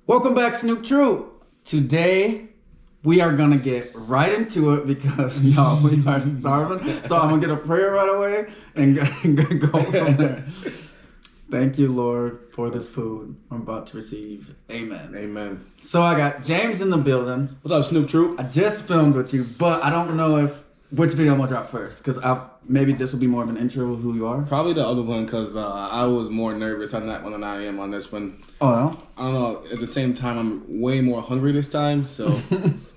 Welcome back, Snoop Troop. Today, we are going to get right into it because, y'all, we are starving. So I'm going to get a prayer right away and go from there. Thank you, Lord, for this food I'm about to receive. Amen. Amen. So I got James in the building. What's up, Snoop Troop? I just filmed with you, but I don't know which video I'm going to drop first because maybe this will be more of an intro of who you are. Probably the other one because I was more nervous on that one than I am on this one. Oh, no? I don't know. At the same time, I'm way more hungry this time. So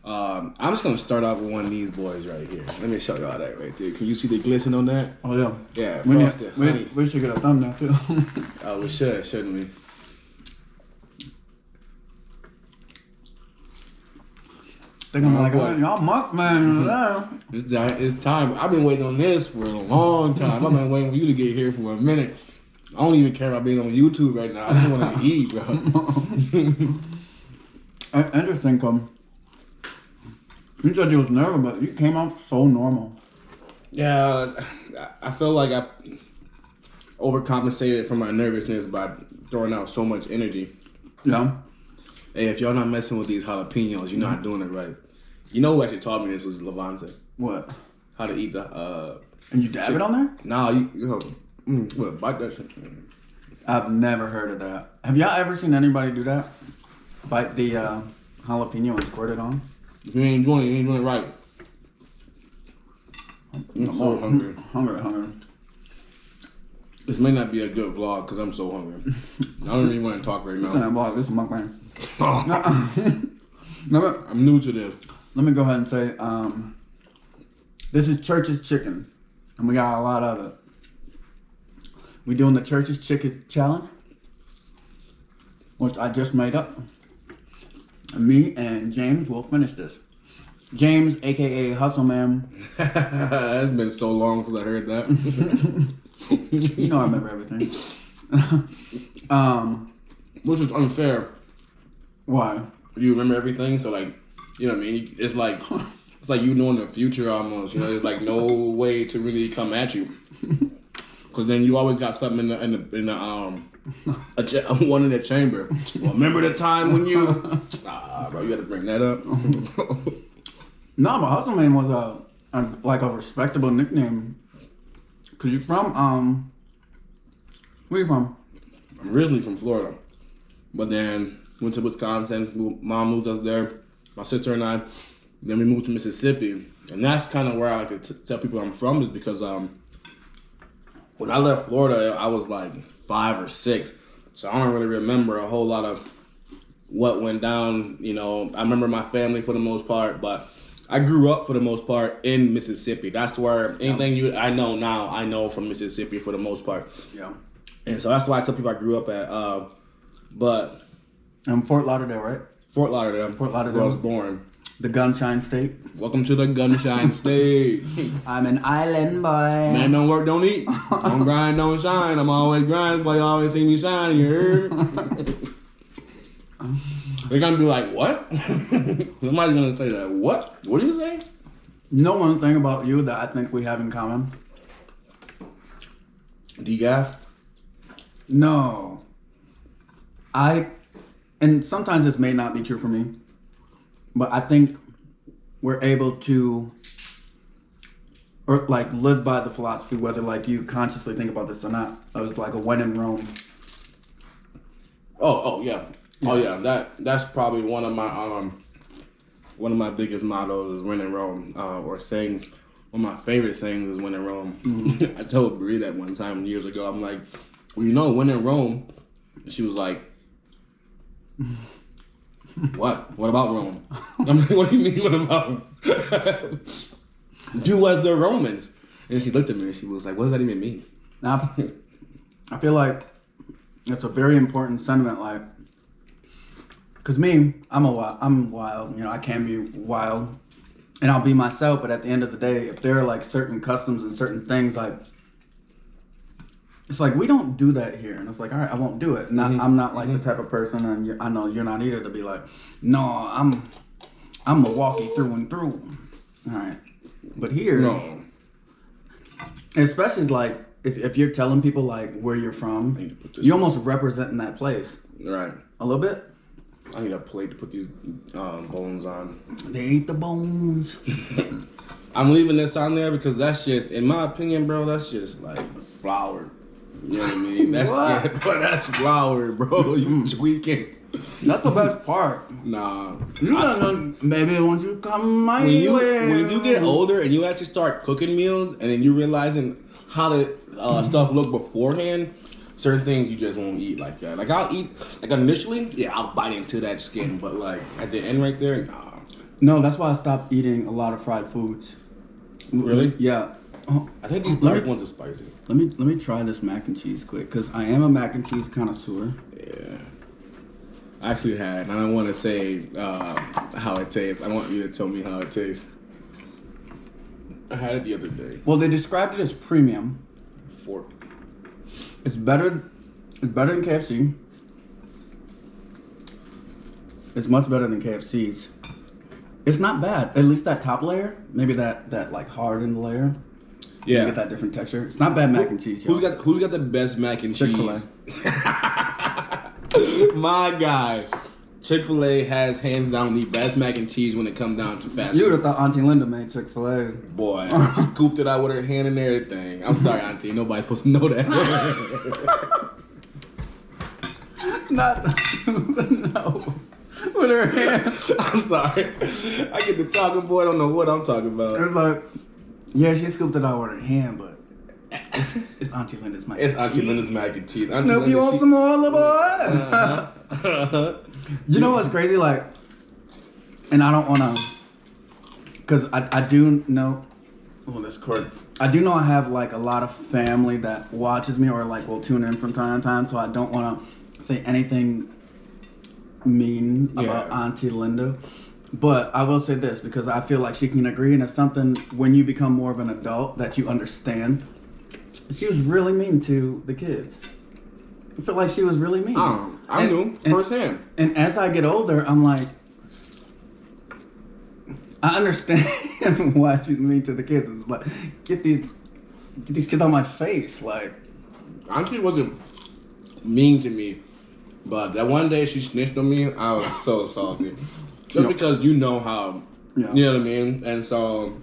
I'm just going to start off with one of these boys right here. Let me show y'all that right there. Can you see the glisten on that? Oh, yeah. Yeah, frosted honey. We should get a thumbnail, too. We should, shouldn't we? Think I'm like, oh, y'all mukbang. It's time. I've been waiting on this for a long time. I've been waiting for you to get here for a minute. I don't even care about being on YouTube right now. I just want to eat, bro. Interesting, you said you was nervous, but you came out so normal. Yeah, I feel like I overcompensated for my nervousness by throwing out so much energy. Yeah. Hey, if y'all not messing with these jalapenos, you're not doing it right. You know who actually taught me this was Levante. What? How to eat the And you dab it on there? Nah, what, bite that shit. I've never heard of that. Have y'all ever seen anybody do that? Bite the jalapeno and squirt it on? If you ain't doing it, you ain't doing it right. I'm so hungry. Hungry. This may not be a good vlog because I'm so hungry. I don't even want to talk right now. This is mukbang. I'm new to this. Let me go ahead and say, this is Church's Chicken, and we got a lot of it. We doing the Church's Chicken Challenge, which I just made up. And me and James will finish this. James, aka Hustle Man. It's been so long since I heard that. You know I remember everything. Which is unfair. Why? You remember everything, so like, you know what I mean? It's like you knowing the future almost. You know, there's like no way to really come at you, because then you always got something in the one in the chamber. Well, remember the time when you? Bro, you had to bring that up. No, but Hustle Man was a respectable nickname. Cause you from where you from? I'm originally from Florida, but then went to Wisconsin. Mom moved us there. My sister and I. Then we moved to Mississippi, and that's kind of where I like to tell people I'm from, is because when I left Florida, I was like 5 or 6, so I don't really remember a whole lot of what went down. You know, I remember my family for the most part, but I grew up for the most part in Mississippi. That's where anything I know now, I know from Mississippi for the most part. Yeah. And so that's why I tell people I grew up at. But Fort Lauderdale, right? Fort Lauderdale. Fort Lauderdale. Where I was born. The Gunshine State. Welcome to the Gunshine State. I'm an island boy. Man, don't work, don't eat. Don't grind, don't shine. I'm always grinding, but you always see me shining. You heard? They're gonna be like, what? Somebody's gonna say that. What? What do you say? You know one thing about you that I think we have in common? Decaf? No. And sometimes this may not be true for me, but I think we're able to live by the philosophy, whether like you consciously think about this or not. It was like a when in Rome. Oh yeah. Oh yeah, that's probably one of my biggest mottos is "When in Rome," or sayings. One of my favorite sayings is "When in Rome." Mm-hmm. I told Brie that one time years ago. I'm like, well, you know, when in Rome, and she was like, "What? What about Rome?" I'm like, "What do you mean? What about? Do as the Romans?" And she looked at me and she was like, "What does that even mean?" Now, I feel like it's a very important sentiment, like. Cause me, I'm wild. You know, I can be wild, and I'll be myself. But at the end of the day, if there are like certain customs and certain things, like it's like we don't do that here, and it's like, all right, I won't do it. I'm not like the type of person, and I know you're not either, to be like, no, I'm Milwaukee through and through. All right, but here, no, especially like if you're telling people like where you're from, you almost representing that place, right? A little bit. I need a plate to put these bones on. They ate the bones. I'm leaving this on there because that's just, in my opinion, bro, that's just like flour. You know what I mean? That's but that's flour, bro. You tweaking. That's the best part. Nah. You know, maybe once you come my way. When you get older and you actually start cooking meals and then you realizing how the stuff looked beforehand, certain things you just won't eat like that. Like I'll eat, like initially, yeah, I'll bite into that skin, but like at the end right there, nah. No, that's why I stopped eating a lot of fried foods. Really? Yeah. Oh, I think these dark ones are spicy. Let me try this mac and cheese quick, because I am a mac and cheese connoisseur. Yeah. I actually had, and I don't want to say how it tastes. I want you to tell me how it tastes. I had it the other day. Well, they described it as premium. Fork. It's better than KFC. It's much better than KFC's. It's not bad. At least that top layer, maybe that like hardened layer. Yeah. You get that different texture. It's not bad mac and cheese. Who's got the best mac and cheese? My guy. Chick-fil-A has hands down the best mac and cheese when it comes down to fast food. You would have thought Auntie Linda made Chick-fil-A. Boy, scooped it out with her hand and everything. I'm sorry, Auntie. Nobody's supposed to know that. No. With her hand. I'm sorry. I get the talking boy. I don't know what I'm talking about. It's like, yeah, she scooped it out with her hand, but it's Auntie Linda's mac and cheese. It's Auntie Linda's mac and cheese. Auntie Snoop, Linda, you want some more, little boy? You know what's crazy? Like, and I don't want to, because I do know, oh, this cord. I do know I have like a lot of family that watches me or like will tune in from time to time, so I don't want to say anything mean about Auntie Linda. But I will say this, because I feel like she can agree, and it's something when you become more of an adult that you understand. She was really mean to the kids. I feel like she was really mean. I knew firsthand. And as I get older, I'm like, I understand why she's mean to the kids. It's like, get these kids on my face. Like, Auntie wasn't mean to me, but that one day she snitched on me, I was so salty. Just because you know how, you know what I mean? And so,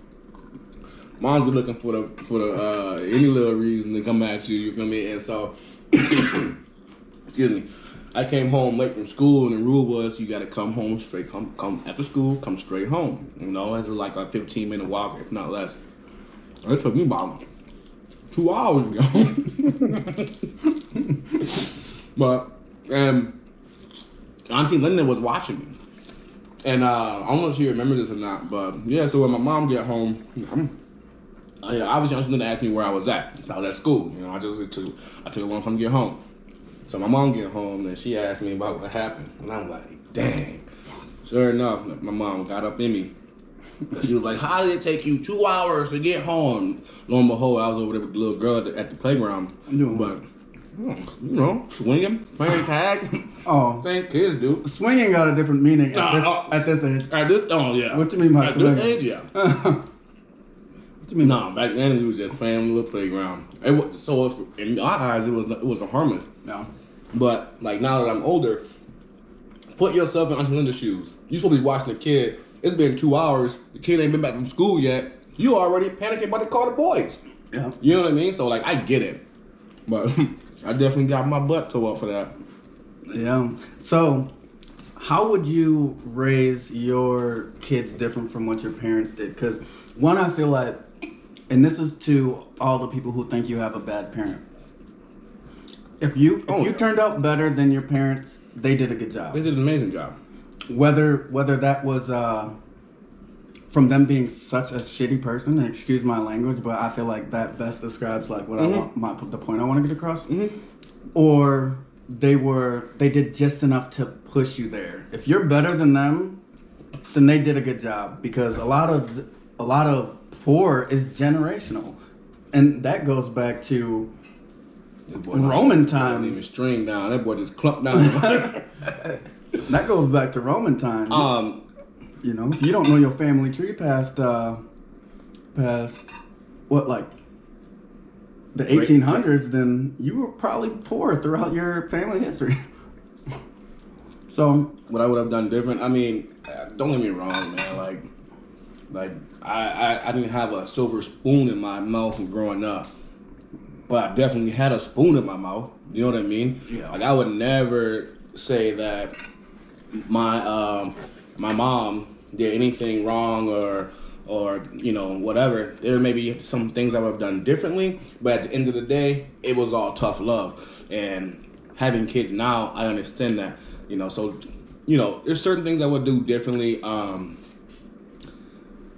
mom's been looking for the any little reason to come at you, you feel me? And so, excuse me, I came home late from school, and the rule was you gotta come home straight, come after school, come straight home. You know, it's like a 15-minute walk, if not less. It took me about 2 hours to go. But, Auntie Linda was watching me. And I don't know if she remembers this or not, but yeah, so when my mom get home, obviously Auntie Linda asked me where I was at. So I was at school, you know, I took a long time to get home. So my mom get home and she asked me about what happened. And I'm like, dang. Sure enough, my mom got up in me. She was like, how did it take you 2 hours to get home? Lo and behold, I was over there with the little girl at the playground. But, you know, swinging, playing tag. Oh. Things kids do. Swinging got a different meaning at this age. At this, oh yeah. What you mean by swinging? At this age, yeah. What you mean? No, back then we was just playing on the little playground. In our eyes, it was a harmless. No. But like now that I'm older, put yourself in Auntie Linda's shoes. You supposed to be watching the kid. It's been 2 hours. The kid ain't been back from school yet. You already panicking about to call the boys. Yeah. You know what I mean? So like I get it, but I definitely got my butt tore up for that. Yeah. So, how would you raise your kids different from what your parents did? Because one, I feel like, and this is to all the people who think you have a bad parent. If you turned out better than your parents, they did a good job. They did an amazing job. Whether that was from them being such a shitty person, and excuse my language, but I feel like that best describes like what I want, the point I want to get across, or they did just enough to push you there. If you're better than them, then they did a good job, because a lot of poor is generational, and that goes back to Roman times. Didn't even string down. That boy just clumped down. That goes back to Roman times. You know, if you don't know your family tree past what, like the 1800s, then you were probably poor throughout your family history. So what I would have done different. I mean, don't get me wrong, man. Like I didn't have a silver spoon in my mouth growing up, but I definitely had a spoon in my mouth. You know what I mean? Yeah. Like I would never say that my mom did anything wrong or whatever. There may be some things I would have done differently, but at the end of the day, it was all tough love. And having kids now, I understand that. So there's certain things I would do differently. I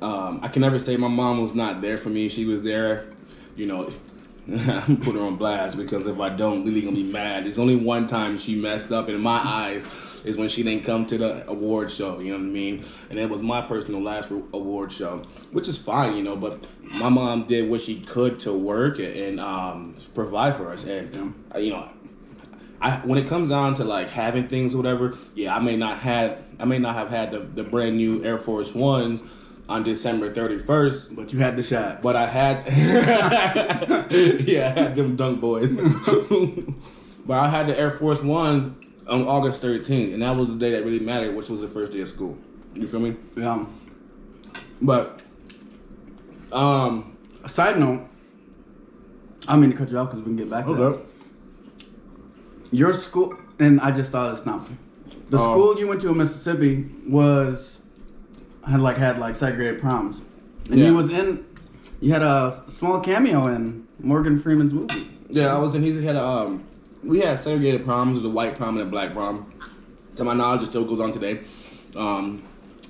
can never say my mom was not there for me. She was there. I'm putting her on blast because if I don't, Lily gonna be mad. There's only one time she messed up in my eyes is when she didn't come to the award show. You know what I mean? And it was my personal last award show, which is fine, but my mom did what she could to work and provide for us. And when it comes down to like having things or whatever, I may not have had the brand new Air Force Ones on December 31st. But you had the shot. But I had I had them dunk boys. But I had the Air Force Ones on August 13th, and that was the day that really mattered, which was the first day of school. You feel me? Yeah. But a side note, I mean to cut you off because we can get back to that. Your school, and I just thought it's not. The school you went to in Mississippi had segregated proms, and you had a small cameo in Morgan Freeman's movie. Yeah, I was in. We had segregated proms. There's a white prom and a black prom. To my knowledge, it still goes on today.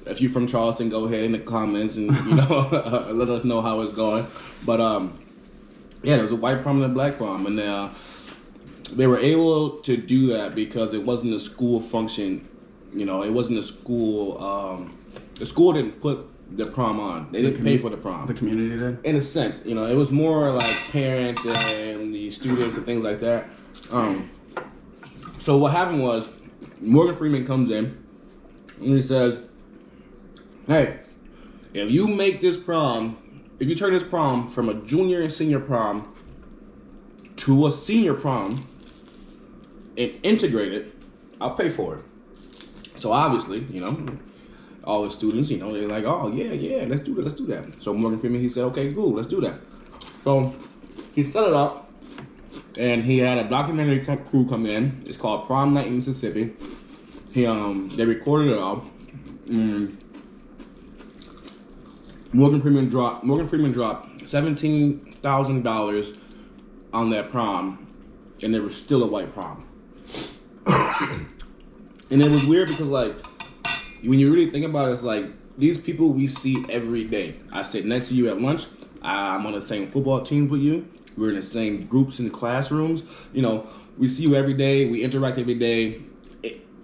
If you're from Charleston, go ahead in the comments and let us know how it's going. But there was a white prom and a black prom, and they were able to do that because it wasn't a school function. It wasn't a school. The school didn't put the prom on. They didn't pay for the prom. The community did? In a sense. It was more like parents and the students and things like that. So what happened was, Morgan Freeman comes in and he says, hey, if you make this prom, if you turn this prom from a junior and senior prom to a senior prom and integrate it, I'll pay for it. So obviously, all the students, they're like, oh, yeah, let's do that. So Morgan Freeman, he said, okay, cool, let's do that. So he set it up, and he had a documentary crew come in. It's called Prom Night in Mississippi. They recorded it all. Morgan Freeman dropped $17,000 on that prom, and there was still a white prom. And it was weird because, when you really think about it, it's like these people we see every day. I sit next to you at lunch. I'm on the same football teams with you. We're in the same groups in the classrooms. We see you every day. We interact every day.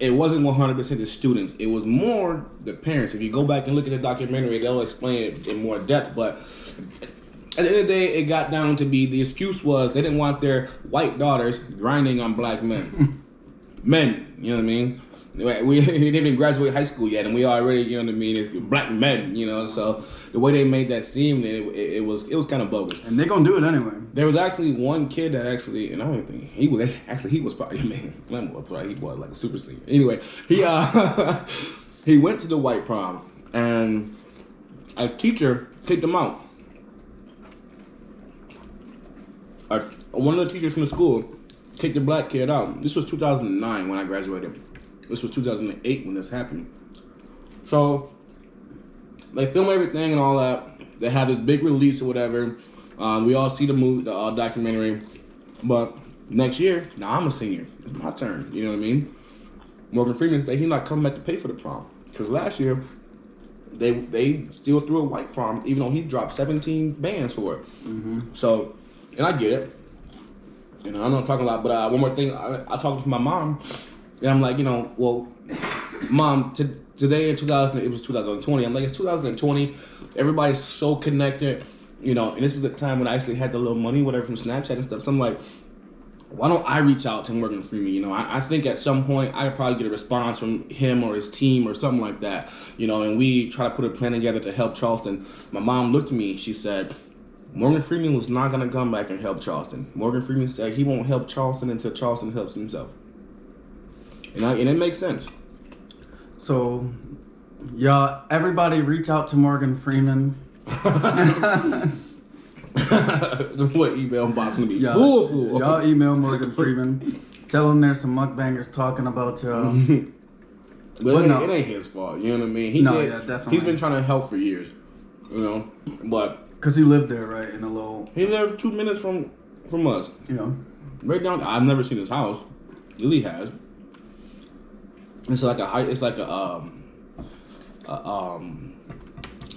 It wasn't 100% the students. It was more the parents. If you go back and look at the documentary, they'll explain it in more depth. But at the end of the day, it got down to be the excuse was they didn't want their white daughters grinding on black men. Men, you know what I mean? We didn't even graduate high school yet, and we already, it's black men, So the way they made that seem, it was kind of bogus. And they're gonna do it anyway. There was actually one kid that actually, and I don't think he was probably he was like a super senior. Anyway, he went to the white prom, and a teacher kicked him out. One of the teachers from the school kicked the black kid out. This was 2009 when I graduated. This was 2008 when this happened. So they film everything and all that. They have this big release or whatever. We all see the movie, the documentary. But next year, now I'm a senior. It's my turn. You know what I mean? Morgan Freeman said he's not coming back to pay for the prom because last year they still threw a white prom, even though he dropped 17 bands for it. Mm-hmm. So, and I get it. I'm not talking a lot, but one more thing. I talked to my mom. And I'm like, well, Mom, today in 2020. I'm like, it's 2020. Everybody's so connected, and this is the time when I actually had the little money, whatever, from Snapchat and stuff. So I'm like, why don't I reach out to Morgan Freeman? I think at some point I could probably get a response from him or his team or something like that, and we try to put a plan together to help Charleston. My mom looked at me. She said, Morgan Freeman was not going to come back and help Charleston. Morgan Freeman said he won't help Charleston until Charleston helps himself. And it makes sense. So, y'all, everybody reach out to Morgan Freeman. What email box gonna be Y'all, full? y'all email Morgan Freeman. Tell him there's some mukbangers talking about y'all. But it ain't his fault. You know what I mean? Definitely. He's been trying to help for years. You know, but because he lived there, right, in a little. He lived 2 minutes from us. You know, right down. I've never seen his house. Lily has. It's like a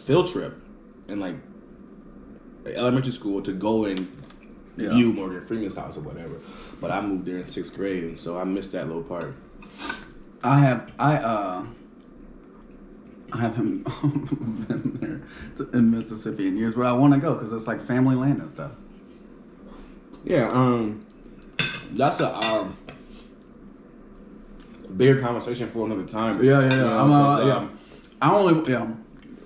field trip in like elementary school to go and view Morgan Freeman's house or whatever. But I moved there in 6th grade, and so I missed that little part. I haven't been there in Mississippi in years, but I want to go because it's like family land and stuff. Yeah, that's a bigger conversation for another time. Yeah.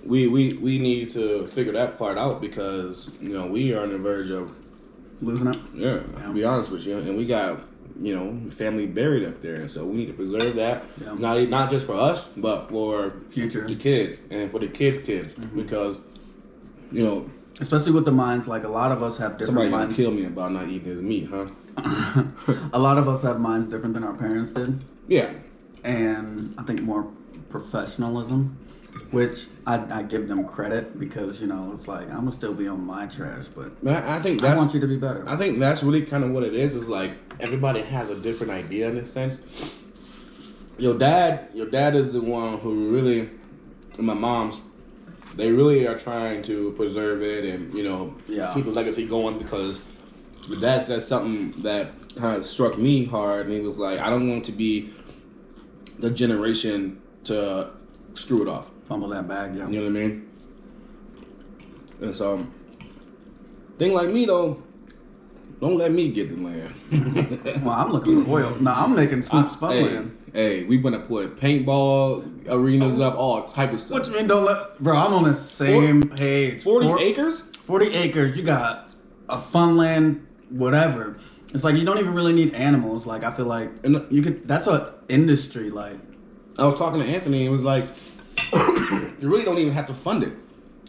We need to figure that part out because we are on the verge of losing it. Yeah, to be honest with you, and we got family buried up there, and so we need to preserve that. Yeah. Not just for us, but for the kids and for the kids' kids, because especially with the minds, like a lot of us have different somebody minds. Somebody gonna kill me about not eating his meat, huh? A lot of us have minds different than our parents did. Yeah. And I think more professionalism, which I give them credit because, it's like, I'm going to still be on my trash, but I think I want you to be better. I think that's really kind of what it is like everybody has a different idea in this sense. Your dad is the one who really, and my mom's, they really are trying to preserve it and, keep the legacy going because your dad said something that kind of struck me hard, and he was like, I don't want to be the generation to screw it off. Fumble that bag, yeah. You know what I mean? And so, thing like me, though, don't let me get the land. Well, I'm looking for oil. No, I'm making Snoop's fun land. Hey, we gonna put paintball arenas up, all type of stuff. What you mean don't let... Bro, I'm on the same page. 40 acres? 40 acres. You got a fun land, whatever. It's like you don't even really need animals. Like, I feel like you could... That's an industry, like... I was talking to Anthony, and it was like, you really don't even have to fund it.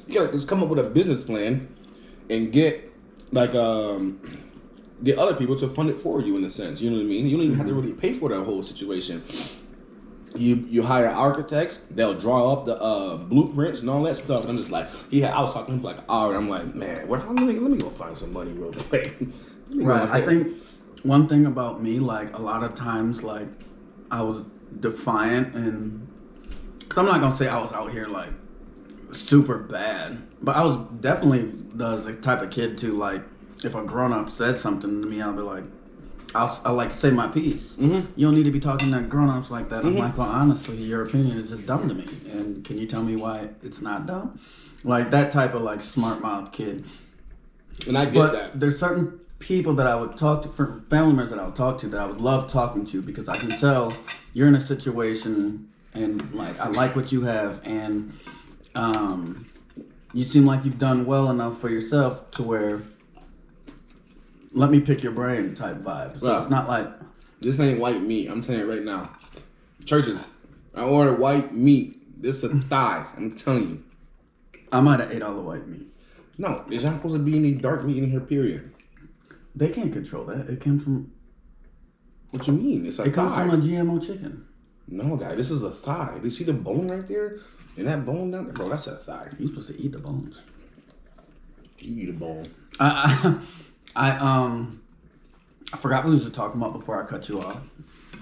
You gotta just come up with a business plan and get other people to fund it for you in a sense. You know what I mean? You don't even have to really pay for that whole situation. You hire architects, they'll draw up the blueprints and all that stuff. And I'm just like, I was talking to him for like an hour. I'm like, man, let me go find some money real quick. Right. I think one thing about me, like a lot of times, like I was defiant and, cause I'm not gonna say I was out here like super bad, but I was definitely the type of kid to like, if a grown up said something to me, I'll be like, I'll like say my piece. Mm-hmm. You don't need to be talking to grown ups like that. Mm-hmm. I'm like, well, honestly, your opinion is just dumb to me, and can you tell me why it's not dumb? Like that type of like smart mouth kid. And I get that. There's certain people that I would talk to, for family members that I would talk to, that I would love talking to because I can tell you're in a situation and like I like what you have, and you seem like you've done well enough for yourself to where let me pick your brain type vibe. So it's not like this ain't white meat. I'm telling you right now. Churches, I ordered white meat. This is a thigh. I'm telling you. I might have ate all the white meat. No, there's not supposed to be any dark meat in here. Period. They can't control that. It came from. What you mean? It's a thigh. It comes from a GMO chicken. No, guy, this is a thigh. Do you see the bone right there? And that bone down there, bro, that's a thigh. You're supposed to eat the bones. You eat a bone. I forgot what we were talking about before I cut you off.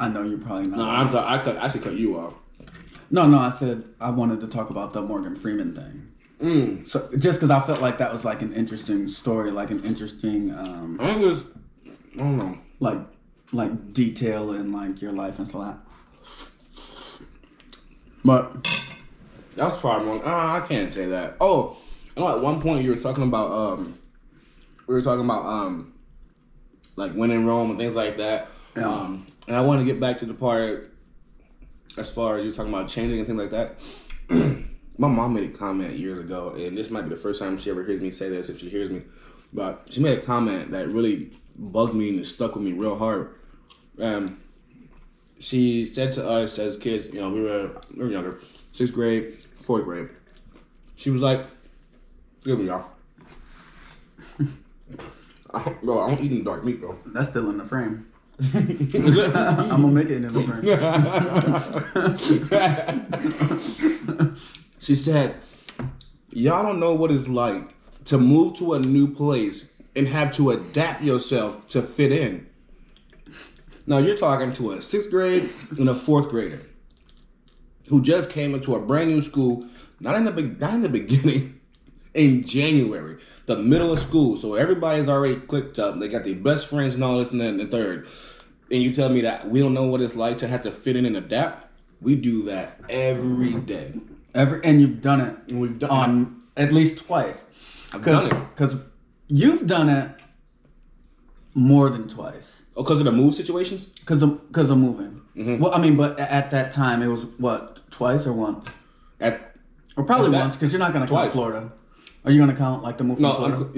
I know you're probably not. No, I'm sorry. I should cut you off. No, I said I wanted to talk about the Morgan Freeman thing. So just because I felt like that was like an interesting story, like an interesting. I don't know. Like detail in like your life and stuff like that. But that's probably wrong. I can't say that. Oh, I know at one point you were talking about like when in Rome and things like that. Yeah. And I want to get back to the part as far as you were talking about changing and things like that. My mom made a comment years ago, and this might be the first time she ever hears me say this, if she hears me. But she made a comment that really bugged me and it stuck with me real hard. she said to us as kids, you know, we were younger, 6th grade, 4th grade. She was like, "Give me y'all." Bro, I don't eat dark meat, bro. That's still in the frame. Is it? I'm gonna make it in the frame. She said, "Y'all don't know what it's like to move to a new place and have to adapt yourself to fit in." Now you're talking to a 6th grade and a 4th grader who just came into a brand new school, not in the beginning, in January, the middle of school. So everybody's already clicked up. They got their best friends and all this and that and the third. And you tell me that we don't know what it's like to have to fit in and adapt? We do that every day. And you've done it We've done on at least twice. I've done it. Because you've done it more than twice. Oh, because of the move situations? Because of moving. Mm-hmm. Well, I mean, but at that time, it was, what, twice or once? Or probably once, because you're not going to count Florida. Are you going to count, like, the move from Florida?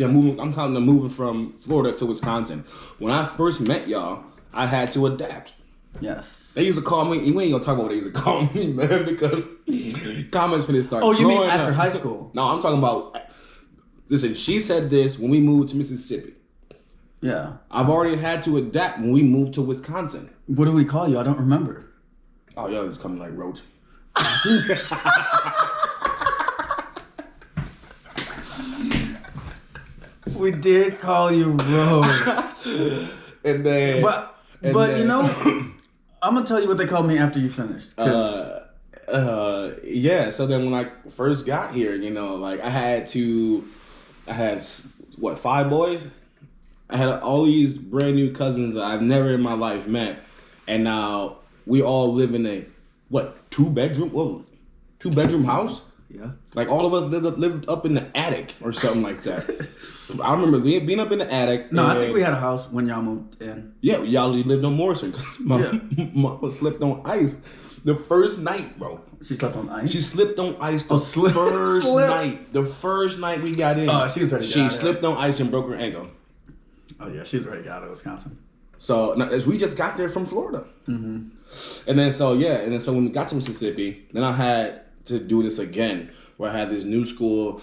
I'm counting the moving from Florida to Wisconsin. When I first met y'all, I had to adapt. Yes. They used to call me, we ain't going to talk about what they used to call me, man, because comments finna start. Oh, you mean after high school? No, I'm talking about, listen, she said this when we moved to Mississippi. Yeah. I've already had to adapt when we moved to Wisconsin. What do we call you? I don't remember. Oh, y'all just coming like roach. We did call you roach. And then... But you know, I'm going to tell you what they called me after you finished. Yeah, so then when I first got here, you know, like I had, what, 5 boys? I had all these brand new cousins that I've never in my life met. And now we all live in a, what, 2-bedroom house? Yeah. Like all of us lived up in the attic or something like that. I remember being up in the attic. No, I think we had a house when y'all moved in. Yeah, y'all lived on Morrison because my mama slept on ice the first night, bro. She slept on ice? She slipped on ice the first night. The first night we got in. Oh, she was ready to get out. She slipped on ice and broke her ankle. Oh, yeah, she's ready to get out of Wisconsin. So we just got there from Florida. Mm-hmm. And then so when we got to Mississippi, then I had to do this again, where I had this new school.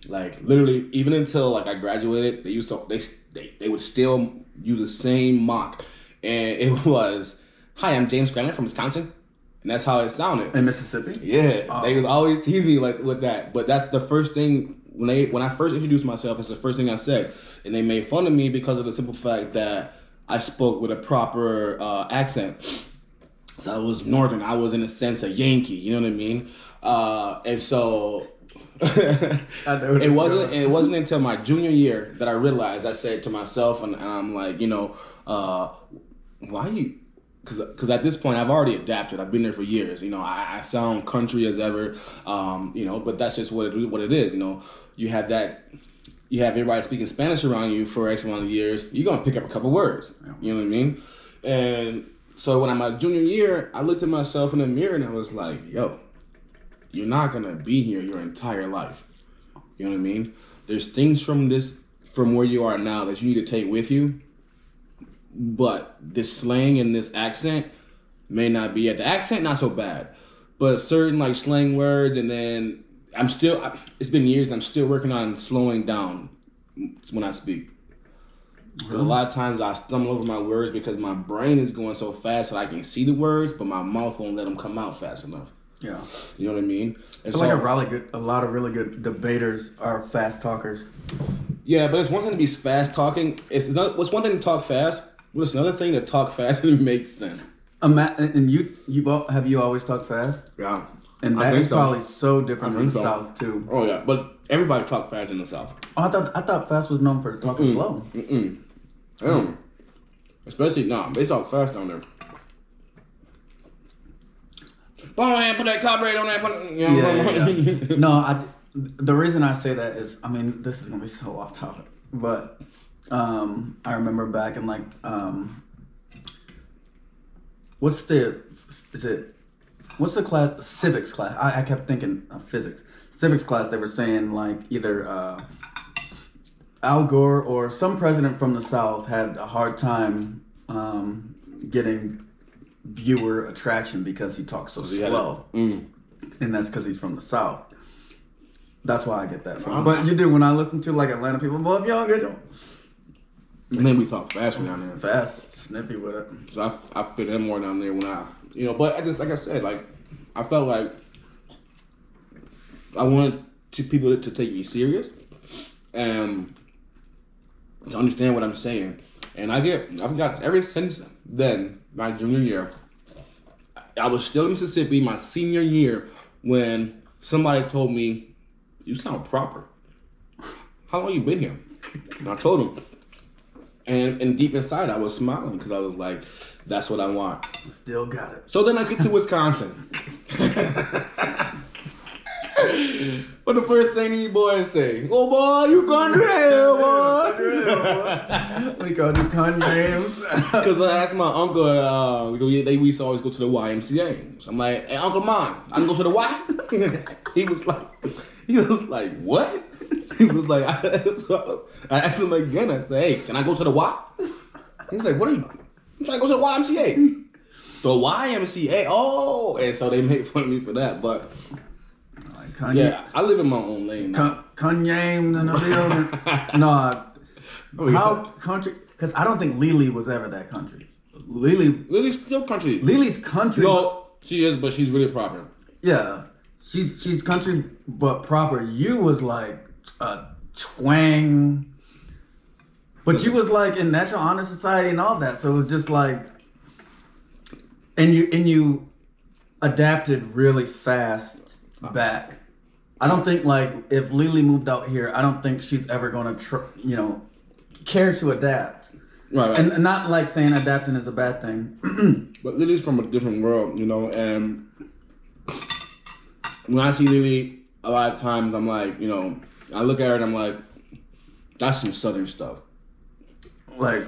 Like literally, even until like I graduated, they would still use the same mock, and it was, "Hi, I'm James Granite from Wisconsin," and that's how it sounded. In Mississippi? Yeah, They would always tease me like with that. But that's the first thing when I first introduced myself. That's the first thing I said, and they made fun of me because of the simple fact that I spoke with a proper accent. So I was Northern. I was in a sense a Yankee. You know what I mean? And so. It wasn't until my junior year that I realized. I said to myself, and I'm like, you know, why you? Because at this point I've already adapted. I've been there for years. You know, I sound country as ever. You know, but that's just what it is. You know, you have everybody speaking Spanish around you for X amount of years. You're gonna pick up a couple words. You know what I mean? And so when I'm my junior year, I looked at myself in the mirror and I was like, yo. You're not gonna be here your entire life. You know what I mean? There's things from where you are now that you need to take with you. But this slang and this accent may not be the accent not so bad, but certain like slang words, and then it's been years and I'm still working on slowing down when I speak. Because a lot of times I stumble over my words because my brain is going so fast that I can see the words, but my mouth won't let them come out fast enough. Yeah, you know what I mean. I feel like a lot of really good debaters are fast talkers. Yeah, but it's one thing to be fast talking. It's one thing to talk fast, but it's another thing to talk fast and make sense. And have you always talked fast? Yeah, and that is probably so different from the South too. Oh yeah, but everybody talk fast in the South. Oh, I thought fast was known for talking slow. Especially they talk fast down there. Go ahead, put that carburetor on that. Yeah. No, the reason I say that is, I mean, this is gonna be so off topic, but I remember back in like what's the class? Civics class. I kept thinking of physics. Civics class. They were saying like either Al Gore or some president from the South had a hard time getting viewer attraction because he talks so slow, and that's because he's from the South. That's why I get that from. But you do when I listen to like Atlanta people. Well, if y'all get you. And then we talk fast down there. Fast, snippy with it. So I fit in more down there when but I just, like I said, like I felt like I wanted people to take me serious and to understand what I'm saying. And I've got ever since then, my junior year, I was still in Mississippi, my senior year, when somebody told me, "You sound proper. How long you been here?" And I told him. And deep inside, I was smiling because I was like, that's what I want. Still got it. So then I get to Wisconsin. What the first thing these boys say? "Oh boy, you country hell, boy." We go to country names. Because I asked my uncle, we used to always go to the YMCA. So I'm like, "Hey, Uncle Mon, I can go to the Y?" He was like, "What?" He was like, so I asked him again. I said, "Hey, can I go to the Y?" He's like, "What are you? I'm trying to go to the YMCA." The YMCA. Oh, and so they made fun of me for that. But yeah, I live in my own lane. Kanye in the building. No, how country? Because I don't think Lily was ever that country. Lily's still country. Lily's country. No, she is, but she's really proper. Yeah, she's country, but proper. You was like a twang, but you was like in Natural Honor Society and all that. So it was just like, and you adapted really fast back. I don't think like if Lily moved out here, I don't think she's ever gonna care to adapt. Right. And not like saying adapting is a bad thing. But Lily's from a different world, and when I see Lily, a lot of times I'm like, I look at her and I'm like, that's some Southern stuff. Like,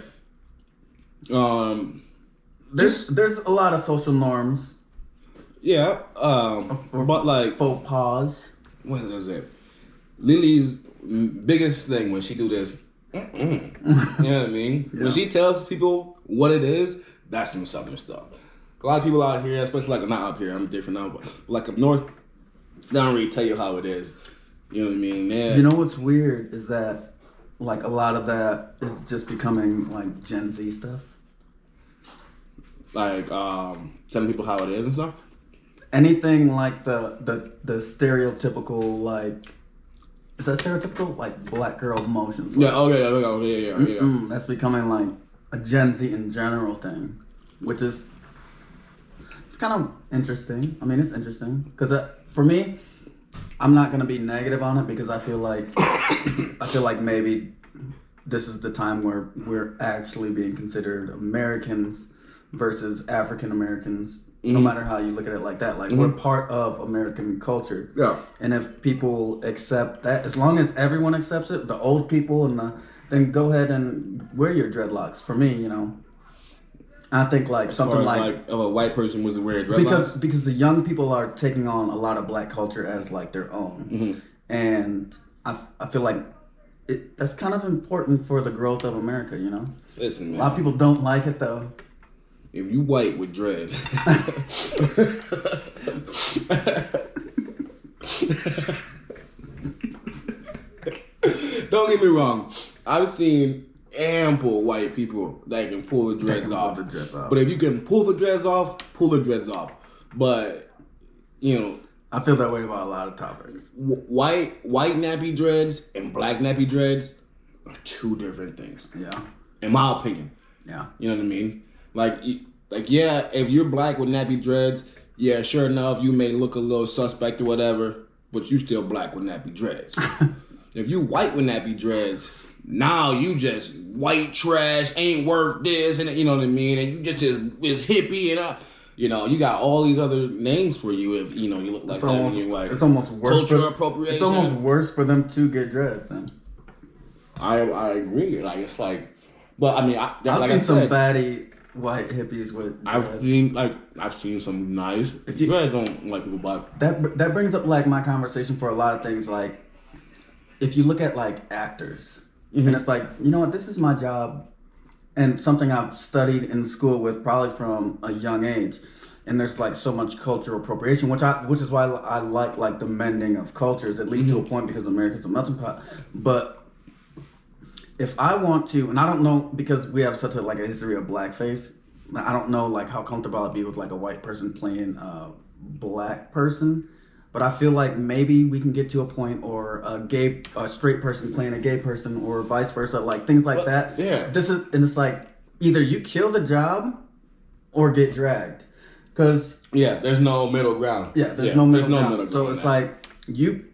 there's a lot of social norms. Yeah, but like faux pas. What is it? Lily's biggest thing when she do this, you know what I mean? Yeah. When she tells people what it is, that's some Southern stuff. A lot of people out here, especially like not up here, I'm different now, but like up north, they don't really tell you how it is. You know what I mean? Yeah. You know what's weird is that like a lot of that is just becoming like Gen Z stuff. Like telling people how it is and stuff. Anything like the stereotypical like, is that stereotypical like black girl emotions? Like, yeah. Oh yeah. That's becoming like a Gen Z in general thing, which is it's kind of interesting. I mean, it's interesting because for me, I'm not gonna be negative on it because I feel like maybe this is the time where we're actually being considered Americans versus African Americans. No matter how you look at it like that, like we're part of American culture. Yeah. And if people accept that, as long as everyone accepts it, the old people then go ahead and wear your dreadlocks. For me, I think like as something like if a white person was wearing dreadlocks. Because the young people are taking on a lot of black culture as like their own, and I feel like that's kind of important for the growth of America. Listen, man. A lot of people don't like it though. If you white with dread, don't get me wrong. I've seen ample white people that can pull the dreads off. But if you can pull the dreads off, pull the dreads off. But I feel that way about a lot of topics. White nappy dreads and black nappy dreads are two different things. Yeah. In my opinion. Yeah. You know what I mean? Like yeah, if you're black with nappy dreads, yeah, sure enough, you may look a little suspect or whatever, but you still black with nappy dreads. If you white with nappy dreads, now you just white trash, ain't worth this, and you know what I mean? And you just is hippie and you got all these other names for you if you look like that and you're like it's almost worse culture appropriation. It's almost worse for them to get dreads then. I agree. Like it's like, but I mean, I've seen some baddie white hippies with dreads. I've seen some nice dreads on white people, but that brings up like my conversation for a lot of things. Like if you look at like actors, and it's like, you know what, this is my job and something I've studied in school with probably from a young age. And there's like so much cultural appropriation, which is why I like the mending of cultures, at least to a point, because America's a melting pot. But if I want to, and I don't know, because we have such a history of blackface, I don't know like how comfortable I'd be with like a white person playing a black person. But I feel like maybe we can get to a point, or a straight person playing a gay person, or vice versa, like things like that. Yeah. And it's like either you kill the job or get dragged. Cause there's no middle ground. Yeah, there's no middle ground. So it's like you.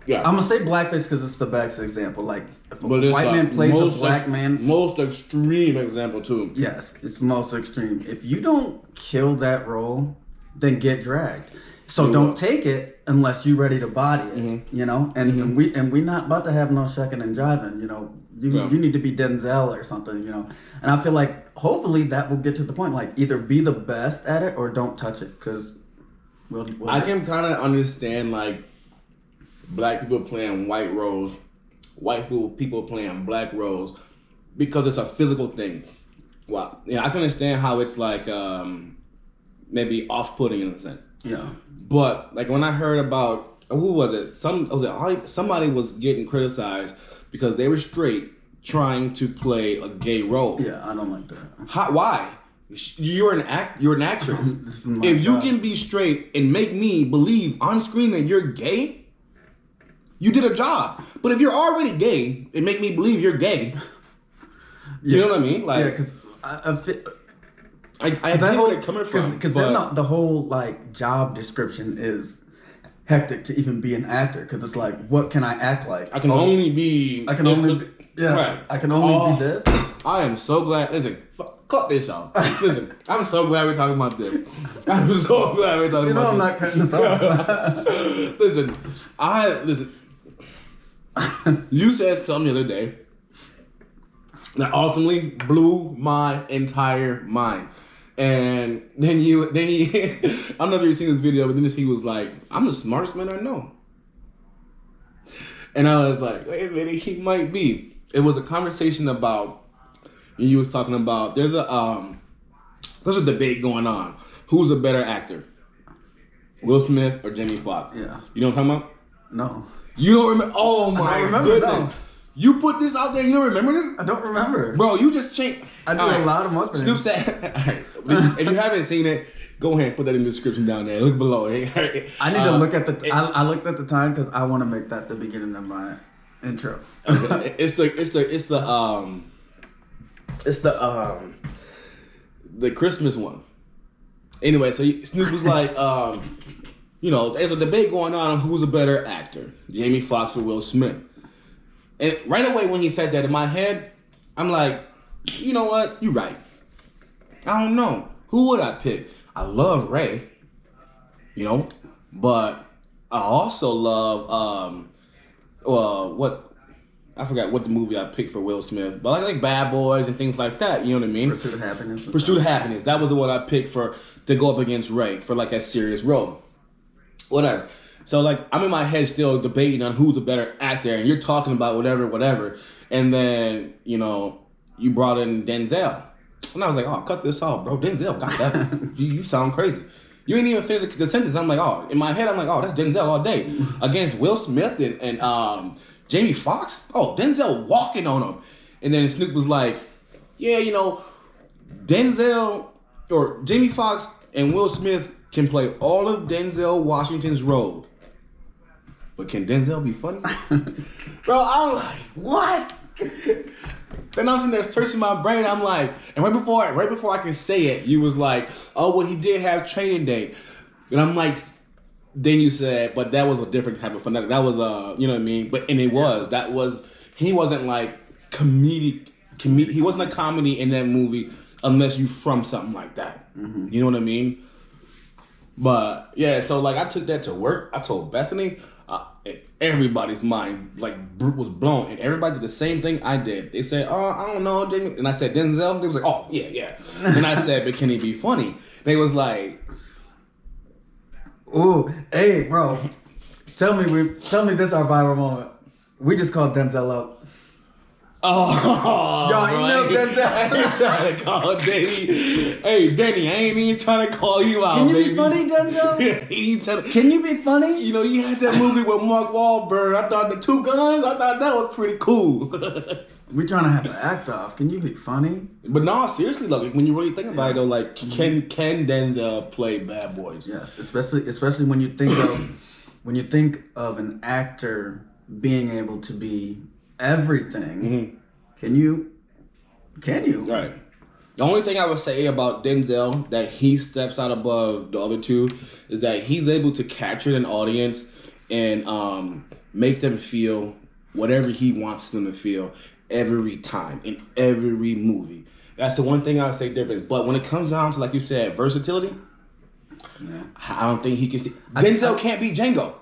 Yeah, I'm gonna say blackface because it's the best example. Like if a white man plays a black man, most extreme example too. Yes, it's most extreme. If you don't kill that role, then get dragged. So don't take it unless you're ready to body it. You know, and we not about to have no shucking and jiving. You know. You need to be Denzel or something, you know. And I feel like hopefully that will get to the point, like either be the best at it or don't touch it, because I can kind of understand like black people playing white roles, white people playing black roles, because it's a physical thing. Well, I can understand how it's like maybe off-putting in a sense. Yeah. But like when I heard about who was it? Somebody was getting criticized because they were straight trying to play a gay role. Yeah, I don't like that. Why? You're an actress. If you can be straight and make me believe on screen that you're gay, you did a job. But if you're already gay and make me believe you're gay, you know what I mean? Like, because I get where they're coming from. Because the whole like job description is hectic to even be an actor, because it's like, what can I act like? I can only be right. I can only be this. I am so glad. Listen, cut this out. Listen, I'm so glad we're talking about this. I'm so glad we're talking about this. I'm not cutting this off. Listen. You said something the other day that ultimately blew my entire mind. And then he, I don't know if you've seen this video, but then he was like, I'm the smartest man I know. And I was like, wait a minute, he might be. It was a conversation about, and you was talking about, there's a debate going on. Who's a better actor? Will Smith or Jamie Foxx? Yeah. You know what I'm talking about? No. You don't remember? Oh my goodness. No. You put this out there, you don't remember this? I don't remember. Bro, you just changed. I do a lot of more things. Snoop said, all right, if you haven't seen it, go ahead and put that in the description down there. Look below. I need to look at I looked at the time because I want to make that the beginning of my intro. Okay. It's the Christmas one. Anyway, so Snoop was like, there's a debate going on who's a better actor, Jamie Foxx or Will Smith. And right away when he said that, in my head, I'm like, you know what? You're right. I don't know. Who would I pick? I love Ray, but I also love I forgot what the movie I picked for Will Smith, but like Bad Boys and things like that. You know what I mean? Pursuit of Happiness. Pursuit of Happiness. That was the one I picked to go up against Ray for like a serious role. Whatever. So like I'm in my head still debating on who's a better actor, and you're talking about whatever, and then you brought in Denzel, and I was like, oh, cut this off, bro. Denzel, got that. you sound crazy. You ain't even finish the sentence. I'm like, oh, in my head, I'm like, oh, that's Denzel all day against Will Smith and Jamie Foxx. Oh, Denzel walking on him, and then Snoop was like, yeah, Denzel or Jamie Foxx and Will Smith can play all of Denzel Washington's role. But can Denzel be funny? Bro, I'm like, what? Then I'm sitting there searching my brain. I'm like, and right before I can say it, you was like, oh, well, he did have Training Day. And I'm like, then you said, but that was a different type of fun. That was you know what I mean? He wasn't like comedic. He wasn't a comedy in that movie unless you from something like that. Mm-hmm. You know what I mean? But yeah, so like I took that to work. I told Bethany. Everybody's mind like was blown, and everybody did the same thing I did. They said, "Oh, I don't know," and I said Denzel. They was like, "Oh, yeah." And I said, "But can he be funny?" They was like, "Ooh, hey, bro, tell me this our viral moment. We just called Denzel out." Oh, Y'all, you know right. I ain't trying to call Denny. Hey, Denny, I ain't even trying to call you out, Can you baby. be funny, Denzel? Can you be funny? You know, you had that movie with Mark Wahlberg. I thought the Two Guns, I thought that was pretty cool. We're trying to have an act off. Can you be funny? But no, seriously, look, when you really think about it, though, like, can Denzel play Bad Boys? Yes, especially when you think of an actor being able to be everything. Can you? Right. The only thing I would say about Denzel that he steps out above the other two is that he's able to capture an audience and make them feel whatever he wants them to feel every time in every movie. That's the one thing I would say different. But when it comes down to, like you said, versatility, I don't think he can see. Denzel can't be Django.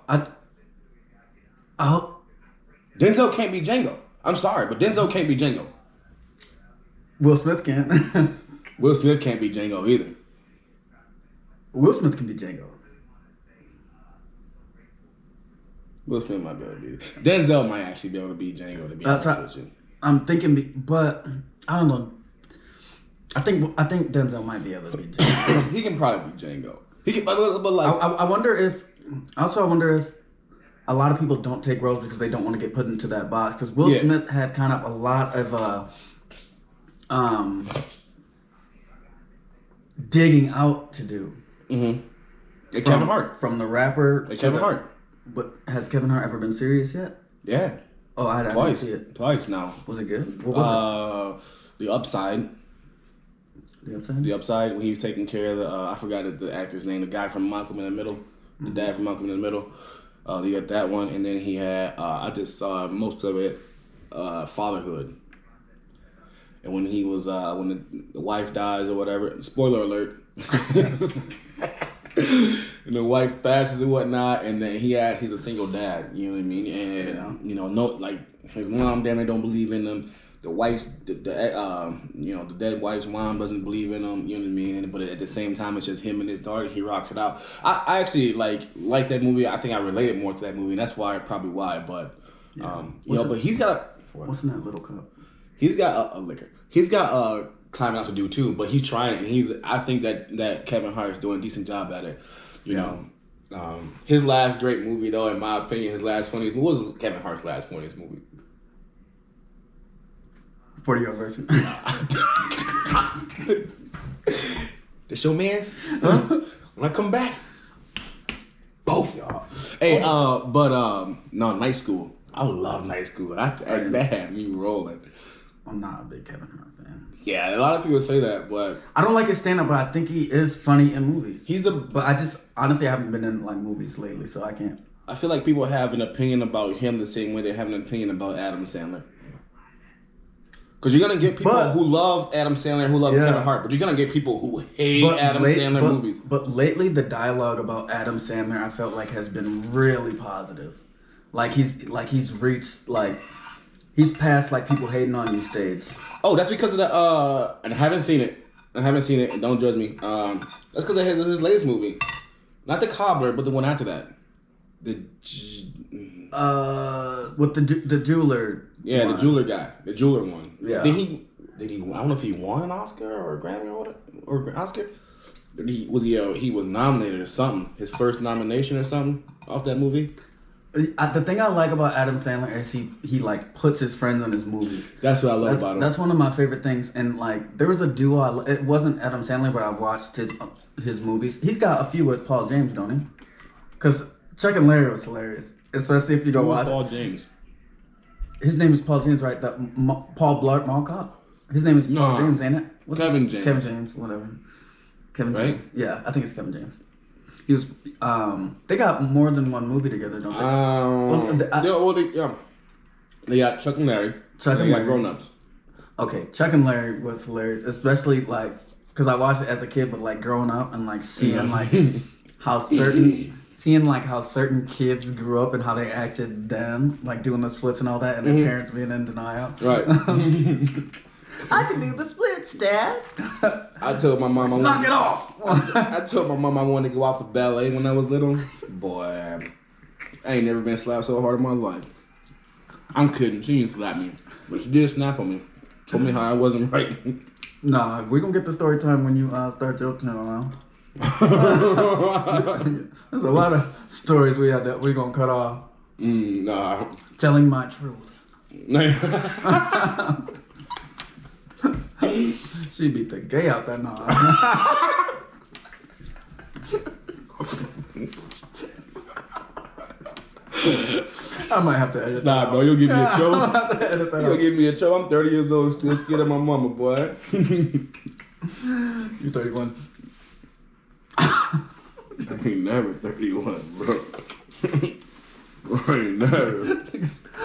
Denzel can't be Django. I'm sorry, but Denzel can't be Django. Will Smith can't. Will Smith can't be Django either. Will Smith can be Django. Will Smith might be able to be. Denzel might actually be able to be Django, to be honest with you. I'm thinking, but I don't know. I think Denzel might be able to be Django. He can probably be Django. He can, but like I wonder if a lot of people don't take roles because they don't want to get put into that box. Because Will Smith had kind of a lot of digging out to do. Like Kevin Hart. From the rapper. Like Kevin Hart. But has Kevin Hart ever been serious yet? Yeah. Oh, I didn't see it. Twice now. Was it good? What was it? The Upside. The Upside? The Upside, when he was taking care of the, I forgot the actor's name, the guy from Malcolm in the Middle. The dad from Malcolm in the Middle. He got that one. And then he had, I just saw most of it, Fatherhood. And when he was, when the wife dies or whatever, spoiler alert. And the wife passes and whatnot, and then he's a single dad, you know what I mean? And you know, his mom damn it don't believe in him. The wife's the dead wife's mom doesn't believe in him, you know what I mean? But at the same time, it's just him and his daughter. He rocks it out. I actually like that movie. I think I related more to that movie, and that's probably why. But but he's got what's in that little cup? He's got a liquor. He's got climbing out to do too, but he's trying it, and I think that Kevin Hart is doing a decent job at it. You know, his last great movie, though, in my opinion, his last funniest movie, what was Kevin Hart's last funniest movie? 40-year-old version. The showman's? Huh? When I come back, both y'all. Hey, no, Night School. I love Night School. That had me rolling. I'm not a big Kevin Hart fan. Yeah, a lot of people say that, but I don't like his stand-up, but I think he is funny in movies. But I just honestly haven't been in like movies lately, so I can't. I feel like people have an opinion about him the same way they have an opinion about Adam Sandler. Because you're gonna get people who love Adam Sandler, who love Kevin Hart, but you're gonna get people who hate Adam Sandler movies. But lately, the dialogue about Adam Sandler, I felt like has been really positive. He's reached he's past people hating on you stage. Oh, that's because of the and I haven't seen it. And don't judge me. That's because of his latest movie, not the Cobbler, but the one after that. With the jeweler. Yeah, one. The jeweler guy, the jeweler one. Yeah. Did he? I don't know if he won an Oscar or a Grammy or an Oscar. He was nominated or something. His first nomination or something off that movie. The thing I like about Adam Sandler is he puts his friends in his movies. That's what I love about him. That's one of my favorite things. And there was a duo. It wasn't Adam Sandler, but I watched his movies. He's got a few with Paul James, don't he? Because Chuck and Larry was hilarious, especially if you go watch. Paul James. His name is Paul James, right? Paul Blart Mall Cop. His name is Paul James, ain't it? Kevin James. Kevin James, whatever. Kevin right? James. Yeah, I think it's Kevin James. He was. They got more than one movie together, don't they? They got Chuck and Larry. They got Grown Ups. Okay, Chuck and Larry was hilarious, especially because I watched it as a kid, but growing up and seeing how certain kids grew up and how they acted then, doing the splits and all that, and their parents being in denial. Right. I can do the splits, Dad. I told my mom knock it off. I told my mom I wanted to go out for ballet when I was little. Boy, I ain't never been slapped so hard in my life. I'm kidding. She didn't slap me. But she did snap on me. Told me how I wasn't right. Nah, we're gonna get the story time when you start your channel now. There's a lot of stories we're gonna cut off. Nah. Telling my truth. She beat the gay out that nah. I might have to edit that out. Bro, you'll give me a show. I'm have to edit that You'll out. give me a show. I'm 30 years old, still scared of my mama, boy. You 31. I ain't never 31, bro. I ain't never.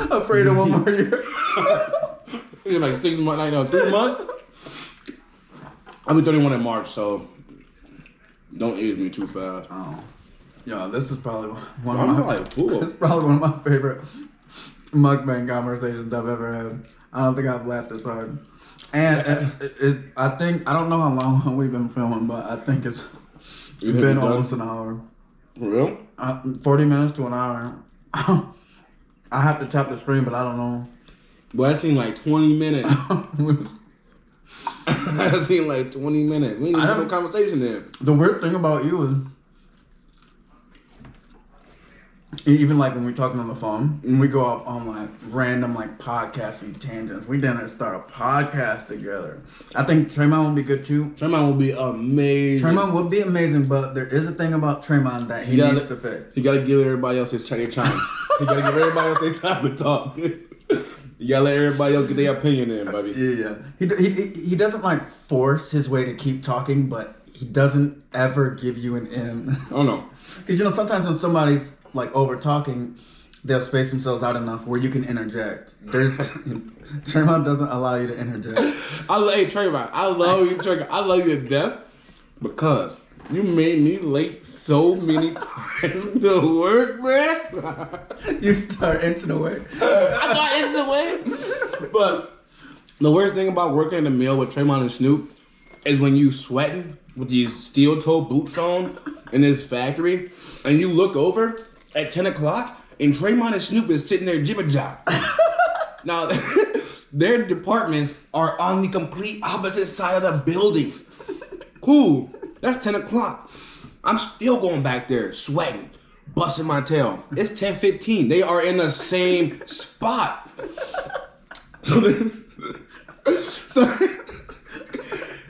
Afraid of one more year. It's like 6 months, like, no, 3 months. I'll be 31 in March, so don't age me too fast. Oh. Yeah, this is probably one I'm of my like fool. It's probably one of my favorite mukbang conversations I've ever had. I don't think I've laughed this hard. And I think I don't know how long we've been filming, but I think it's been almost an hour. For real? 40 minutes to an hour. I have to tap the screen, but I don't know. Well, that seemed like 20 minutes. That seemed like 20 minutes. We ain't even have a conversation there. The weird thing about you is, even like when we're talking on the phone, we go up on like random like podcasting tangents. We didn't start a podcast together. I think Tremont would be good too. Tremont would be amazing. Tremont would be amazing, but there is a thing about Tremont that he needs to fix. You gotta give everybody else his chime. You gotta give everybody else their time to talk. You gotta let everybody else get their opinion in, baby. Yeah. He doesn't like force his way to keep talking, but he doesn't ever give you an in. Oh no. Because sometimes when somebody's like over talking, they'll space themselves out enough where you can interject. Tremont doesn't allow you to interject. Hey Trayvon, I love you, Trayvon. I love you to death because you made me late so many times to work, man. You start inching away. I got inching away. But the worst thing about working in the mill with Tremont and Snoop is when you sweating with these steel-toe boots on in this factory, and you look over at 10 o'clock, and Tremont and Snoop is sitting there jibber-job. Now, their departments are on the complete opposite side of the buildings. Cool, that's 10 o'clock. I'm still going back there, sweating, busting my tail. It's 10:15. They are in the same spot. So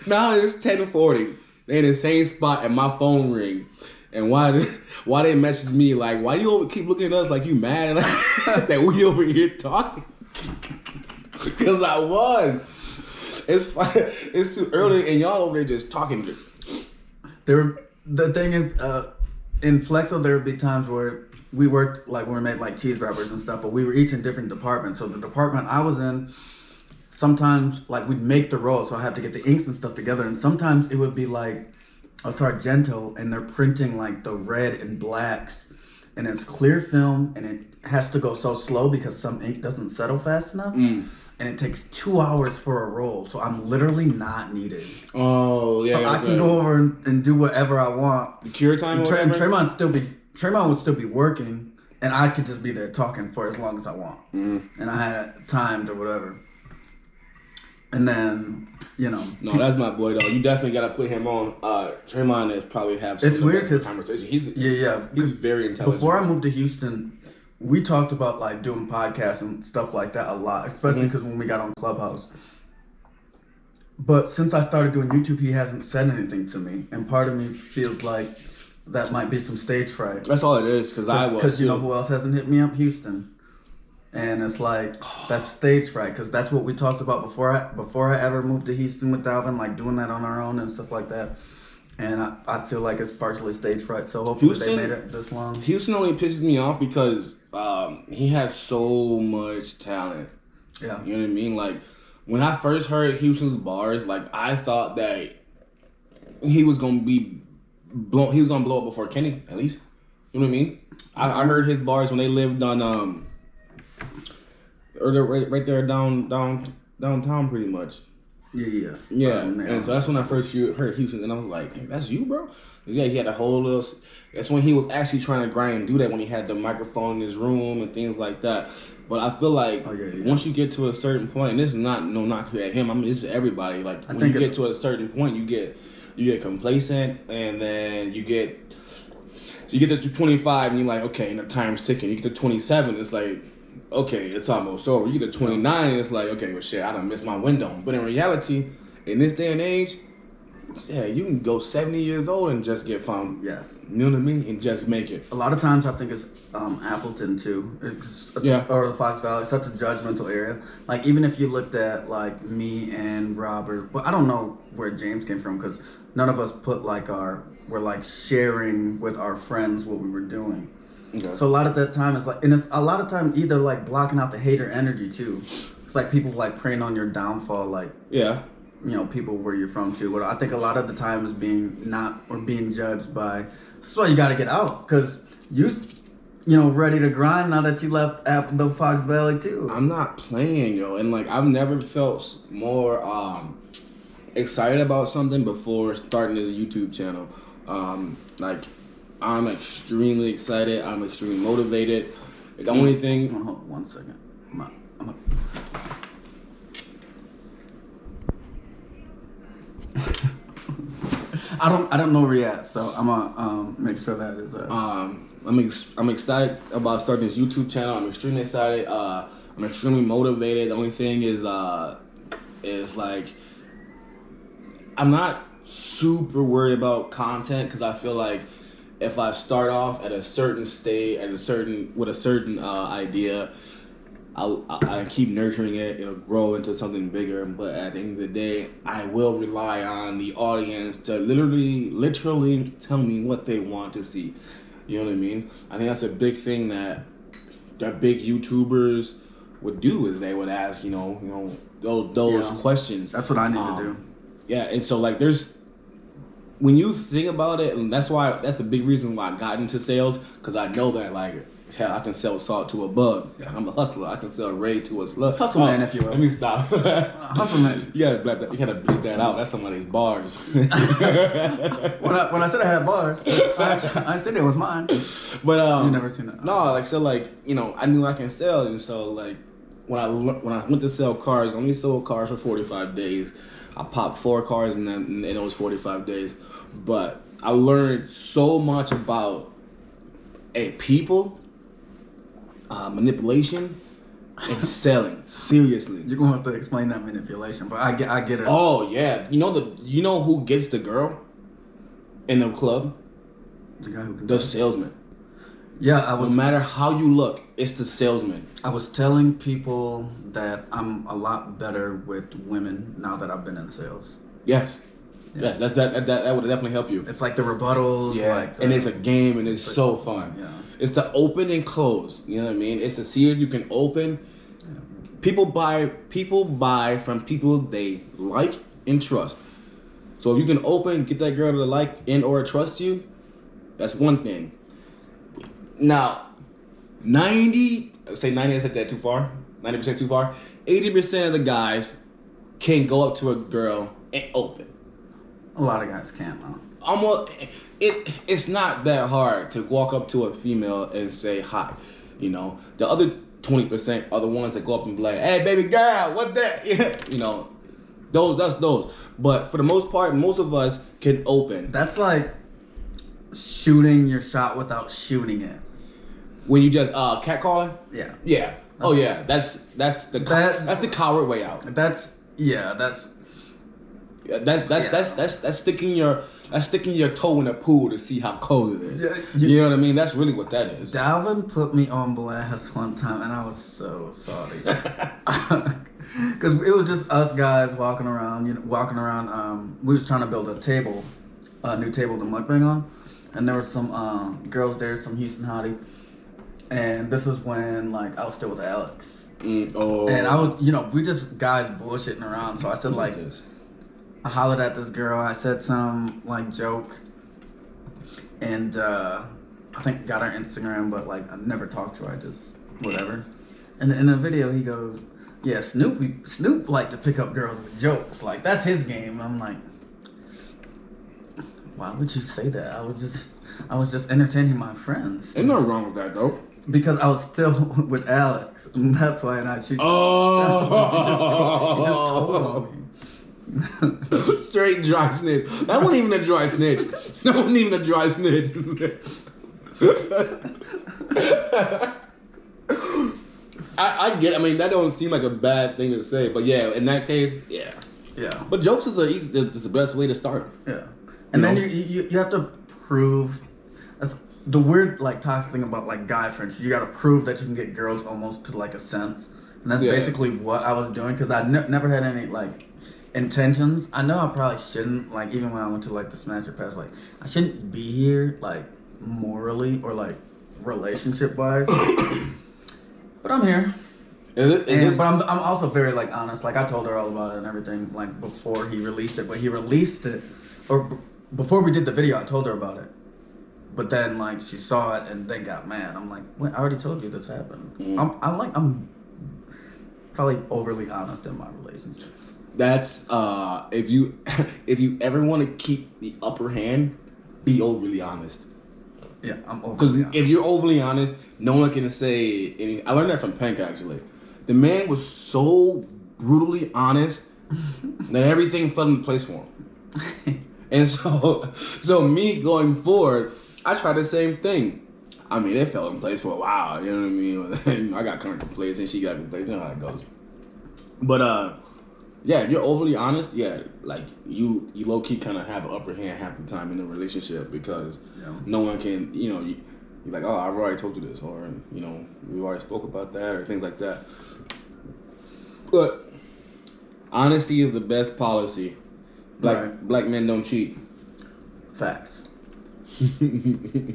now it's 10:40. They in the same spot, and my phone ring. And why they message me like, why you keep looking at us like you mad that we over here talking? Because I was. It's fine. It's too early, and y'all over there just talking. The thing is, in Flexo, there would be times where we worked like we made like cheese wrappers and stuff, but we were each in different departments. So the department I was in, sometimes like we'd make the roll, so I had to get the inks and stuff together, and sometimes it would be like a Sargento, and they're printing like the red and blacks, and it's clear film, and it has to go so slow because some ink doesn't settle fast enough, and it takes 2 hours for a roll, so I'm literally not needed. Oh yeah. So I can go over and do whatever I want. The cure time. And Tremont would still be working, and I could just be there talking for as long as I want, and I had timed or whatever. And then, No, that's my boy though. You definitely gotta put him on. Tremont is probably have some it's weird because conversation. He's He's very intelligent. Before I moved to Houston, we talked about like doing podcasts and stuff like that a lot, especially because when we got on Clubhouse. But since I started doing YouTube, he hasn't said anything to me, and part of me feels like that might be some stage fright. That's all it is, because you know who else hasn't hit me up? Houston. And it's like, that's stage fright, because that's what we talked about before I ever moved to Houston with Dalvin, like doing that on our own and stuff like that. And I feel like it's partially stage fright, so hopefully they made it this long. Houston only pisses me off because he has so much talent. Yeah. You know what I mean? Like, when I first heard Houston's bars, like, I thought that he was going to blow up before Kenny, at least. You know what I mean? I heard his bars when they lived on... or they're right there downtown pretty much. Yeah. And so that's when I first heard Houston, and I was like, hey, that's you, bro? Yeah, he had a whole little... That's when he was actually trying to grind and do that, when he had the microphone in his room and things like that. But I feel like yeah. once you get to a certain point, and this is not at him. I mean, this is everybody. Like when you get to a certain point, you get complacent, and then you get to 25, and you're like, okay, and the time's ticking. You get to 27, it's like, okay, it's almost over. You get to 29, it's like, okay, well, shit, I done missed my window. But in reality, in this day and age, yeah, you can go 70 years old and just get found. Yes. You know what I mean? And just make it. A lot of times I think it's Appleton too. Or the Fox Valley. It's such a judgmental area. Like even if you looked at like me and Robert, well, I don't know where James came from because none of us put like we're like sharing with our friends what we were doing. Okay. So a lot of that time is like, and it's a lot of time either like blocking out the hater energy too. It's like people like preying on your downfall, like you know, people where you're from too. But I think a lot of the time is being judged by. That's why you got to get out because you know, ready to grind now that you left the Fox Valley too. I'm not playing, yo, and like I've never felt more excited about something before starting this YouTube channel. Like I'm extremely excited. I'm extremely motivated. The only thing. Hold on 1 second. I don't know where you're at, so I'm gonna make sure that is. I'm excited about starting this YouTube channel. I'm extremely excited. I'm extremely motivated. The only thing is like I'm not super worried about content because I feel like if I start off at a certain state, with a certain idea, I keep nurturing it. It'll grow into something bigger. But at the end of the day, I will rely on the audience to literally tell me what they want to see. You know what I mean? I think that's a big thing that big YouTubers would do is they would ask, those questions. That's what I need to do. Yeah, and so like when you think about it, and that's the big reason why I got into sales, because I know that like hell, I can sell salt to a bug. I'm a hustler. I can sell Ray to a slug. Hustle man, if you will. Let me stop. Hustle man. You gotta bleep that out. That's somebody's bars. When I said I had bars, I said it was mine. But you never seen that. No, like so, like I knew I can sell, and so like when I went to sell cars, I only sold cars for 45 days. I popped 4 cars in those 45 days, but I learned so much about people, manipulation, and selling. Seriously, you're gonna have to explain that manipulation, but I get it. Oh yeah, you know who gets the girl in the club? The guy who can. The salesman. Yeah, I was. No matter how you look, it's the salesman. I was telling people that I'm a lot better with women now that I've been in sales. Yes. Yeah, that would definitely help you. It's like the rebuttals, and it's a game, and it's so fun. Yeah, it's to open and close. You know what I mean? It's to see if you can open. Yeah. People buy from people they like and trust. So if you can open, get that girl to like and or trust you, that's one thing. Now, 90, I said that too far. 90% too far. 80% of the guys can go up to a girl and open. A lot of guys can't, though. Almost, it's not that hard to walk up to a female and say hi. The other 20% are the ones that go up and be like, "Hey, baby girl, what that?" Yeah, that's those. But for the most part, most of us can open. That's like shooting your shot without shooting it. When you just catcalling? Yeah. Yeah. Oh yeah. That's the coward way out. That's sticking your toe in a pool to see how cold it is. Yeah, you know what I mean? That's really what that is. Dalvin put me on blast one time, and I was so sorry. Because it was just us guys walking around. We was trying to build a new table to mukbang on, and there were some girls there, some Houston hotties. And this is when I was still with Alex. And I was, we just guys bullshitting around. So I said I hollered at this girl. I said some joke, and I think got her Instagram, but I never talked to her. I just whatever. And in the video, he goes, "Yeah, Snoop liked to pick up girls with jokes. That's his game." I'm like, why would you say that? I was just entertaining my friends. Ain't nothing wrong with that though. Because I was still with Alex, and that's why. And she. Oh. He just told me. Straight dry snitch. That wasn't even a dry snitch. That wasn't even a dry snitch. I get it. I mean, that don't seem like a bad thing to say, but yeah, in that case, yeah. Yeah. But jokes is the best way to start. Yeah. And then you have to prove. That's the weird, like, toxic thing about, like, guy friends. You got to prove that you can get girls almost to, like, a sense. And that's basically what I was doing, because I never had any, like, intentions. I know I probably shouldn't, like, even when I went to, like, the Smash Or Pass, like, I shouldn't be here, like, morally or, like, relationship-wise. But I'm here. But I'm also very, like, honest. Like, I told her all about it and everything, like, before he released it. But he released it, or before we did the video, I told her about it. But then, like, she saw it and then got mad. I'm like, wait, I already told you this happened. I'm probably overly honest in my relationships. That's if you ever want to keep the upper hand, be overly honest. Yeah, I'm overly honest. Because if you're overly honest, no one can say anything. I learned that from Penk, actually. The man was so brutally honest that everything fell into place for him. And so me going forward, I tried the same thing. I mean, it fell in place for a while, you know what I mean? And I got kind of complacent, she got complacent, you know how it goes. But yeah, if you're overly honest, yeah, like you low-key kind of have an upper hand half the time in a relationship, because no one can, you're like, oh, I've already told you this, or, we already spoke about that, or things like that. But honesty is the best policy. Black men don't cheat. Facts.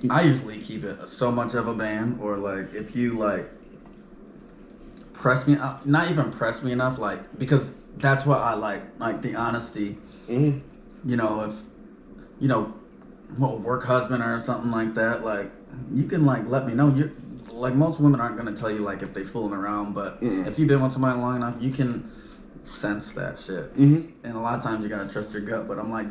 I usually keep it so much of a ban, or like if you like press me up, not even press me enough, like, because that's what I like the honesty. Mm-hmm. If work husband or something like that, like you can like let me know. You like most women aren't gonna tell you like if they fooling around, but if you've been with somebody long enough, you can sense that shit. Mm-hmm. And a lot of times you gotta trust your gut. But I'm like,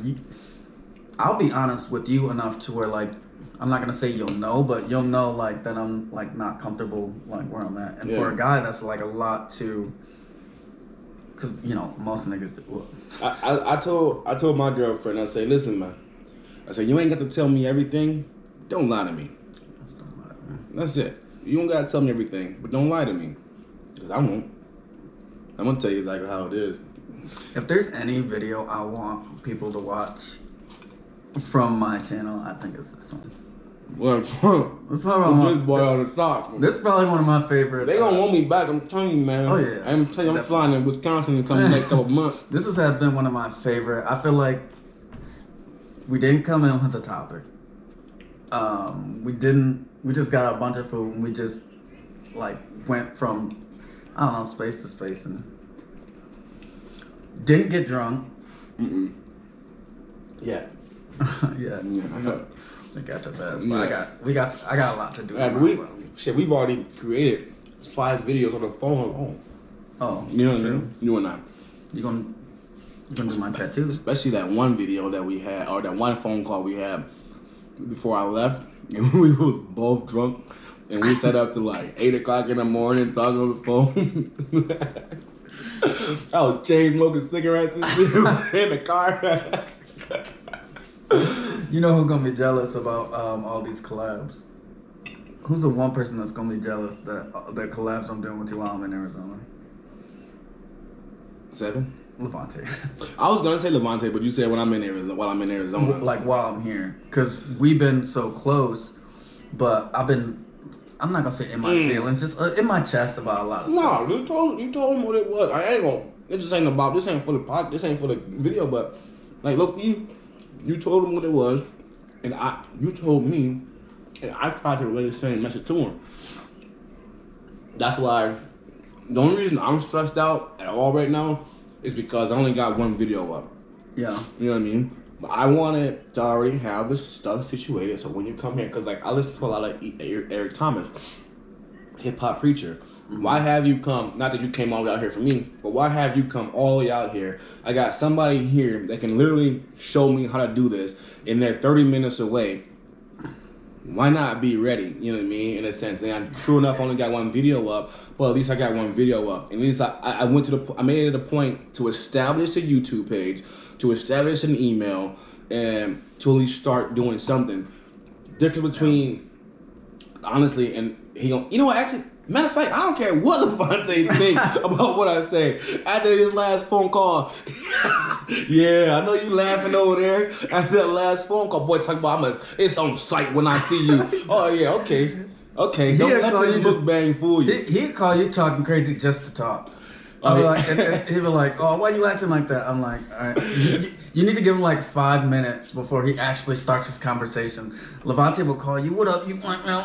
I'll be honest with you enough to where like I'm not gonna say you'll know, but you'll know like that I'm like not comfortable like where I'm at. And for a guy, that's like a lot to, because most niggas do. Well, I told my girlfriend, I say, listen, man, I said, you ain't got to tell me everything. Don't lie to me. That's it. You don't got to tell me everything, but don't lie to me, because I won't. I'm gonna tell you exactly how it is. If there's any video I want people to watch from my channel, I think it's this one. Well, this boy on the top. This is probably one of my favorite. They gonna want me back. I'm telling you, man. Oh yeah. I'm telling you, I'm flying in Wisconsin in the next couple months. This has been one of my favorite. I feel like we didn't come in with a topic. We didn't. We just got a bunch of food and we just like went from space to space and didn't get drunk. Mm-mm. Yeah. Yeah. I got your best. Yeah. I got a lot to do. We've already created 5 videos on the phone alone. Oh, you know what I mean? You and I. You gonna do my tattoo? Especially that one video that we had, or that one phone call we had before I left, and we was both drunk, and we sat up to like 8 o'clock in the morning talking on the phone. I was chain smoking cigarettes and shit in the car. You know who's gonna be jealous about all these collabs? Who's the one person that's gonna be jealous that the collabs I'm doing with you while I'm in Arizona? 7? Levante. I was gonna say Levante, but you said while I'm in Arizona. Like while I'm here, because we've been so close, but I'm not gonna say in my feelings, just in my chest about a lot of stuff. No, you told him what it was. I ain't gonna. This ain't for the pod. This ain't for the video. But like, look, you told him what it was, and you told me, and I tried to relay the same message to him. That's why the only reason I'm stressed out at all right now is because I only got one video up. Yeah. You know what I mean? But I wanted to already have this stuff situated, so when you come here, because like I listen to a lot of Eric Thomas, hip hop preacher. Mm-hmm. Why have you come? Not that you came all the way out here for me, but why have you come all the way out here? I got somebody here that can literally show me how to do this, and they're 30 minutes away. why not be ready? You know what I mean? In a sense, and true enough, I only got one video up. Well, at least I got one video up. At least I went to I made it a point to establish a YouTube page, to establish an email, and to at least start doing something. Difference between, honestly, and he going, you know what, actually, matter of fact, I don't care what Levante think about what I say. After his last phone call, yeah, I know you laughing over there. After that last phone call, boy, talk about it's on site when I see you. Oh, yeah, okay. Okay, don't let this mukbang fool you. He'd call you talking crazy just to talk. And he'd be like, oh, why you acting like that? I'm like, all right. You need to give him like 5 minutes before he actually starts his conversation. Levante will call you, what up? You want no,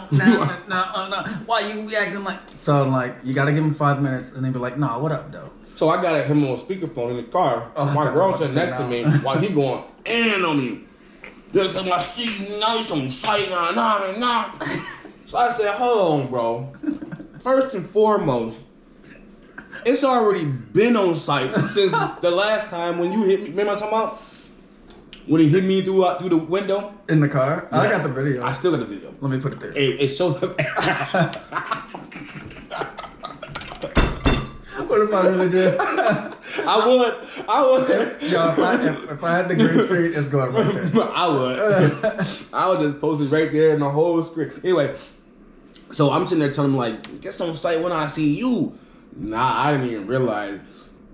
why you acting like? So like, you gotta give him 5 minutes, and he'd be like, nah, what up, though? So I got him on speakerphone in the car. My girl sitting next to me while he going in on me. This is my street, now he's on site, nah. So I said, hold on, bro. First and foremost, it's already been on site since the last time when you hit me. Remember what I'm talking about? When he hit me through the window? In the car? Yeah. I got the video. I still got the video. Let me put it there. It shows up. What if I really did? I would. Yo, if I had the green screen, it's going right there. I would just post it right there in the whole screen. Anyway, so I'm sitting there telling him, like, get some sight when I see you. Nah, I didn't even realize.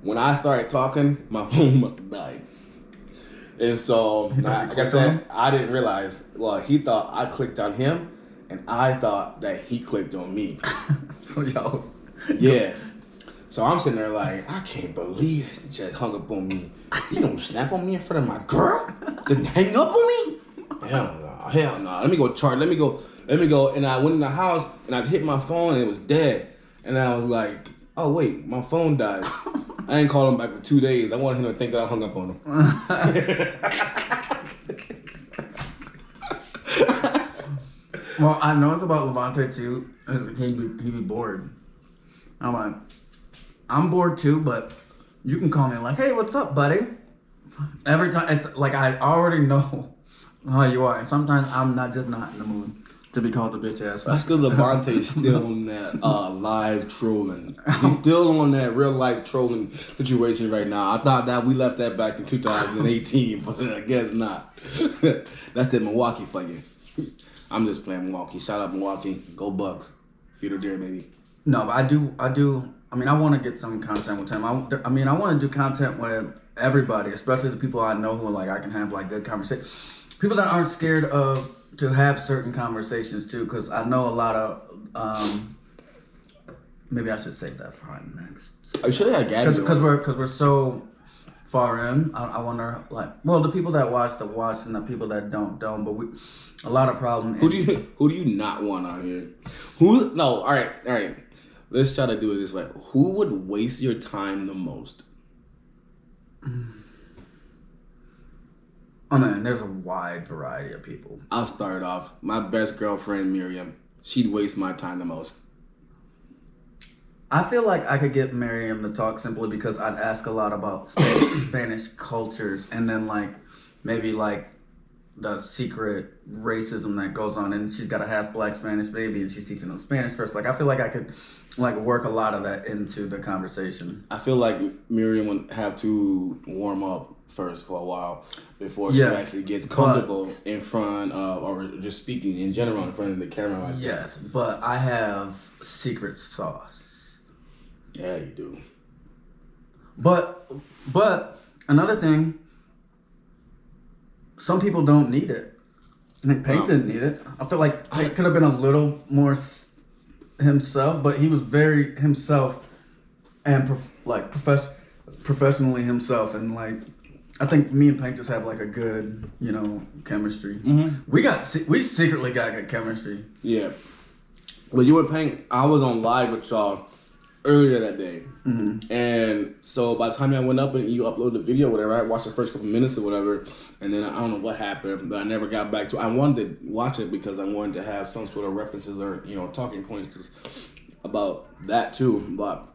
When I started talking, my phone must have died. And so, like I said, I didn't realize. Well, he thought I clicked on him, and I thought that he clicked on me. So y'all was... Yeah. So I'm sitting there like, I can't believe he just hung up on me. You gonna snap on me in front of my girl? Then hang up on me? Hell no. Let me go charge. Let me go. And I went in the house and I hit my phone and it was dead. And I was like, oh wait, my phone died. I ain't called him back for 2 days. I wanted him to think that I hung up on him. Well, I know it's about Levante too. He'd be bored. I'm like, I'm bored too, but you can call me like, hey, what's up, buddy? Every time, it's like I already know how you are, and sometimes I'm not in the mood to be called a bitch ass. That's because Levante's still on that live trolling. He's still on that real life trolling situation right now. I thought that we left that back in 2018, but I guess not. That's the Milwaukee for you. I'm just playing Milwaukee. Shout out Milwaukee. Go Bucks. Feed or dare, baby. No, but I do. I mean, I want to get some content with him. I want to do content with everybody, especially the people I know who are like, I can have like good conversations. People that aren't scared to have certain conversations too, because I know a lot of, maybe I should save that for next. Are you sure I got it? Because we're so far in. I wonder, like, well, the people that watch, and the people that don't. But a lot of problem. Who do you not want on here? All right. Let's try to do it this way. Who would waste your time the most? Oh man, there's a wide variety of people. I'll start off. My best girlfriend, Miriam. She'd waste my time the most. I feel like I could get Miriam to talk simply because I'd ask a lot about Spanish cultures, and then like maybe like the secret racism that goes on, and she's got a half black Spanish baby and she's teaching them Spanish first. Like I feel like I could like work a lot of that into the conversation. I feel like Miriam would have to warm up first for a while before she actually gets comfortable in front of, or just speaking in general in front of the camera like that. Yes, but I have secret sauce. Yeah, you do. But another thing, some people don't need it. I think Pink didn't need it. I feel like Pink could have been a little more himself, but he was very himself and professionally himself, and like I think me and Pink just have like a good, chemistry. Mm-hmm. We secretly got good chemistry. Yeah. Well, you and Pink, I was on live with y'all earlier that day. Mm-hmm. And so by the time I went up and you uploaded the video, whatever, I watched the first couple minutes or whatever, and then I don't know what happened, but I never got back to it. I wanted to watch it because I wanted to have some sort of references or, talking points about that too. But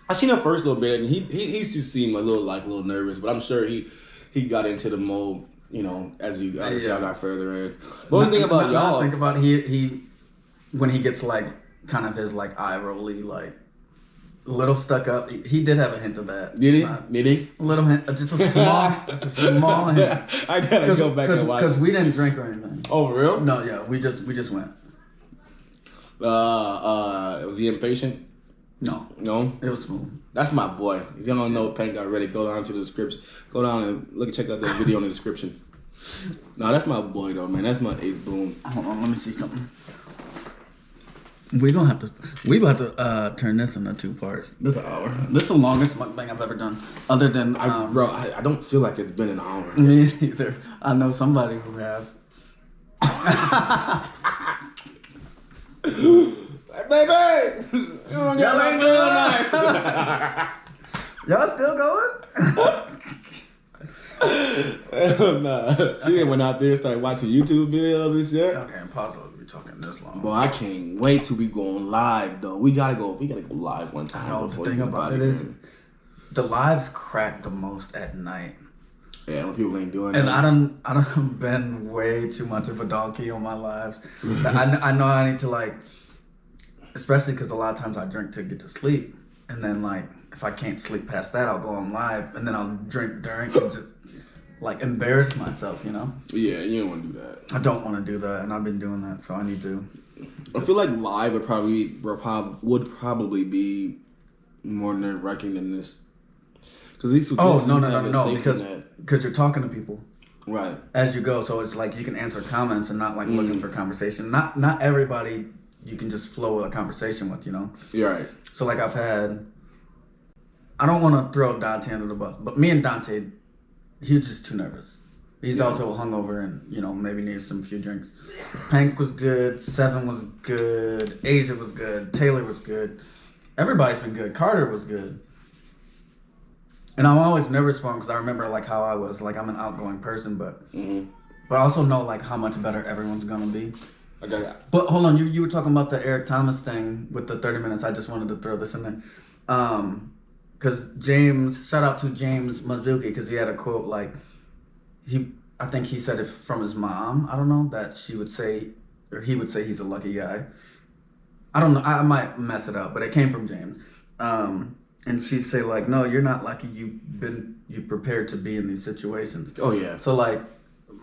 I seen him first little bit, and he just seemed a little nervous, but I'm sure he got into the mode you know, as y'all got further in. But one thing about y'all, think about he when he gets like kind of his like eye rolly like little stuck up. He did have a hint of that. Did he? Did he? A little hint, just a small hint. I gotta go back and watch. Because we didn't drink or anything. Oh, for real? No, yeah, we just went. Was he impatient? No. No? It was smooth. That's my boy. If you don't know Paint Got Ready, go down to the description. Go down and check out that video in the description. No, that's my boy though, man. That's my ace boom. Hold on, let me see something. We have to turn this into 2 parts. This is an hour. This is the longest mukbang I've ever done. Other than I don't feel like it's been an hour. Me either. I know somebody who have. Hey, baby! You don't get laid tonight. Y'all still going? Hell nah. She didn't went out there and started watching YouTube videos and shit. Okay, impossible to be talking this long. Boy, I can't wait till we going live though. We gotta go live one time. I know the thing about it is the lives crack the most at night. Yeah, when people ain't doing and that. I done been way too much of a donkey on my lives. I know I need to like, especially because a lot of times I drink to get to sleep, and then like if I can't sleep past that, I'll go on live, and then I'll drink during and just like embarrass myself, you know? Yeah, you don't want to do that. I don't want to do that, and I've been doing that, so I need to. I feel like live would probably be more nerve wracking than this. Because these no, because you're talking to people right as you go, so it's like you can answer comments and not like looking for conversation. Not everybody you can just flow a conversation with, you know. You're right. So like I've had, I don't want to throw Dante under the bus, but me and Dante, he was just too nervous. He's also hungover and, you know, maybe needs some few drinks. Pank was good, Seven was good, Asia was good, Taylor was good. Everybody's been good. Carter was good. And I'm always nervous for him because I remember like how I was. Like I'm an outgoing person, but I also know like how much better everyone's gonna be. Okay. that. But hold on, you were talking about the Eric Thomas thing with the 30 minutes. I just wanted to throw this in there. Because James, shout out to James Mazuki, because he had a quote like, I think he said it from his mom. I don't know, that she would say, or he would say he's a lucky guy. I don't know, I might mess it up, but it came from James. And she'd say like, no, you're not lucky. You prepared to be in these situations. Oh yeah. So like,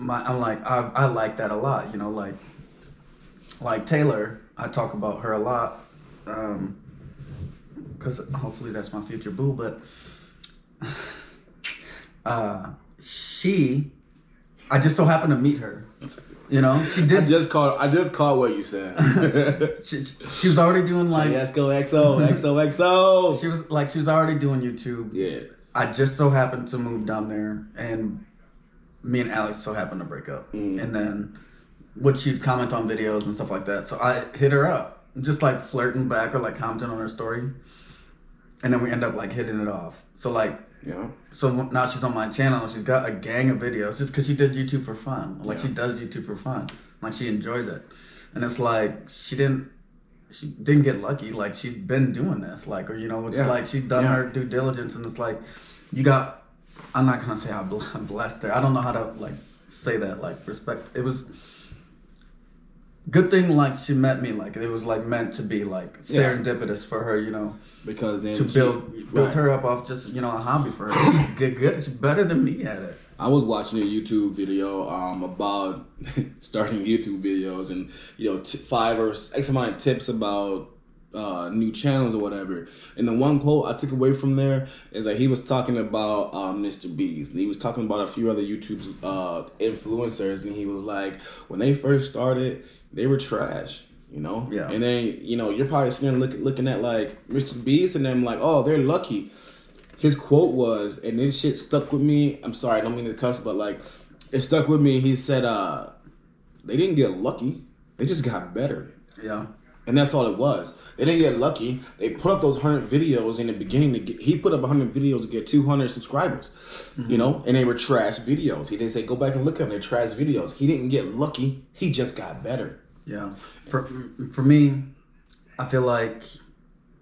I like that a lot. You know, like Taylor, I talk about her a lot. Because hopefully that's my future boo, but I just so happened to meet her. You know, she did. I just caught what you said. she was already doing like let's go XOXO. She was already doing YouTube. Yeah. I just so happened to move down there, and me and Alex so happened to break up, and then she'd comment on videos and stuff like that. So I hit her up, just like flirting back or like commenting on her story, and then we end up like hitting it off. So like. Yeah. So now she's on my channel. She's got a gang of videos just because she did YouTube for fun. Like she does YouTube for fun. Like she enjoys it, and it's like she didn't get lucky. Like she's been doing this. Like, or you know, it's like she's done her due diligence, and it's like I'm not gonna say I blessed her. I don't know how to like say that. Like respect. It was good thing. Like she met me. Like it was like meant to be. Like serendipitous for her. You know. Because then to build her up off just, you know, a hobby for her. She's good. She's better than me at it. I was watching a YouTube video about starting YouTube videos and, you know, 5 or X amount of tips about new channels or whatever. And the one quote I took away from there is that he was talking about Mr. Beast. And he was talking about a few other YouTube influencers. And he was like, when they first started, they were trash. You know? Yeah. And then, you know, you're probably sitting there looking at like Mr. Beast and them like, oh, they're lucky. His quote was, and this shit stuck with me. I'm sorry, I don't mean to cuss, but like it stuck with me. He said, they didn't get lucky. They just got better. Yeah. And that's all it was. They didn't get lucky. They put up those 100 videos in the beginning he put up 100 videos to get 200 subscribers, you know, and they were trash videos. He didn't say, go back and look at them. They're trash videos. He didn't get lucky. He just got better. Yeah. For me, I feel like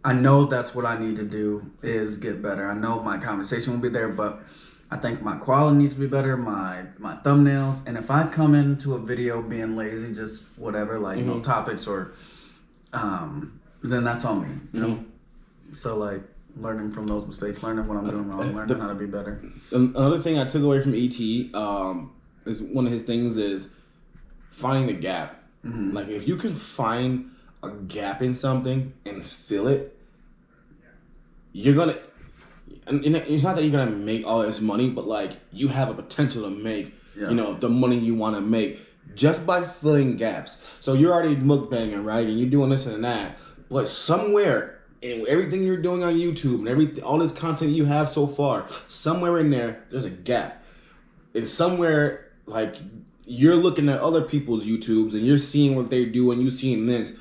I know that's what I need to do is get better. I know my conversation will be there, but I think my quality needs to be better, my thumbnails, and if I come into a video being lazy, just whatever, like no topics or, then that's on me, you know. So like learning from those mistakes, learning what I'm doing wrong, learning how to be better. Another thing I took away from ET is one of his things is finding the gap. Like if you can find a gap in something and fill it, you're gonna. And it's not that you're gonna make all this money, but like you have a potential to make, the money you want to make just by filling gaps. So you're already mukbanging, right? And you're doing this and that, but somewhere in everything you're doing on YouTube and all this content you have so far, somewhere in there's a gap. And somewhere like you're looking at other people's YouTubes and you're seeing what they do and you seeing this,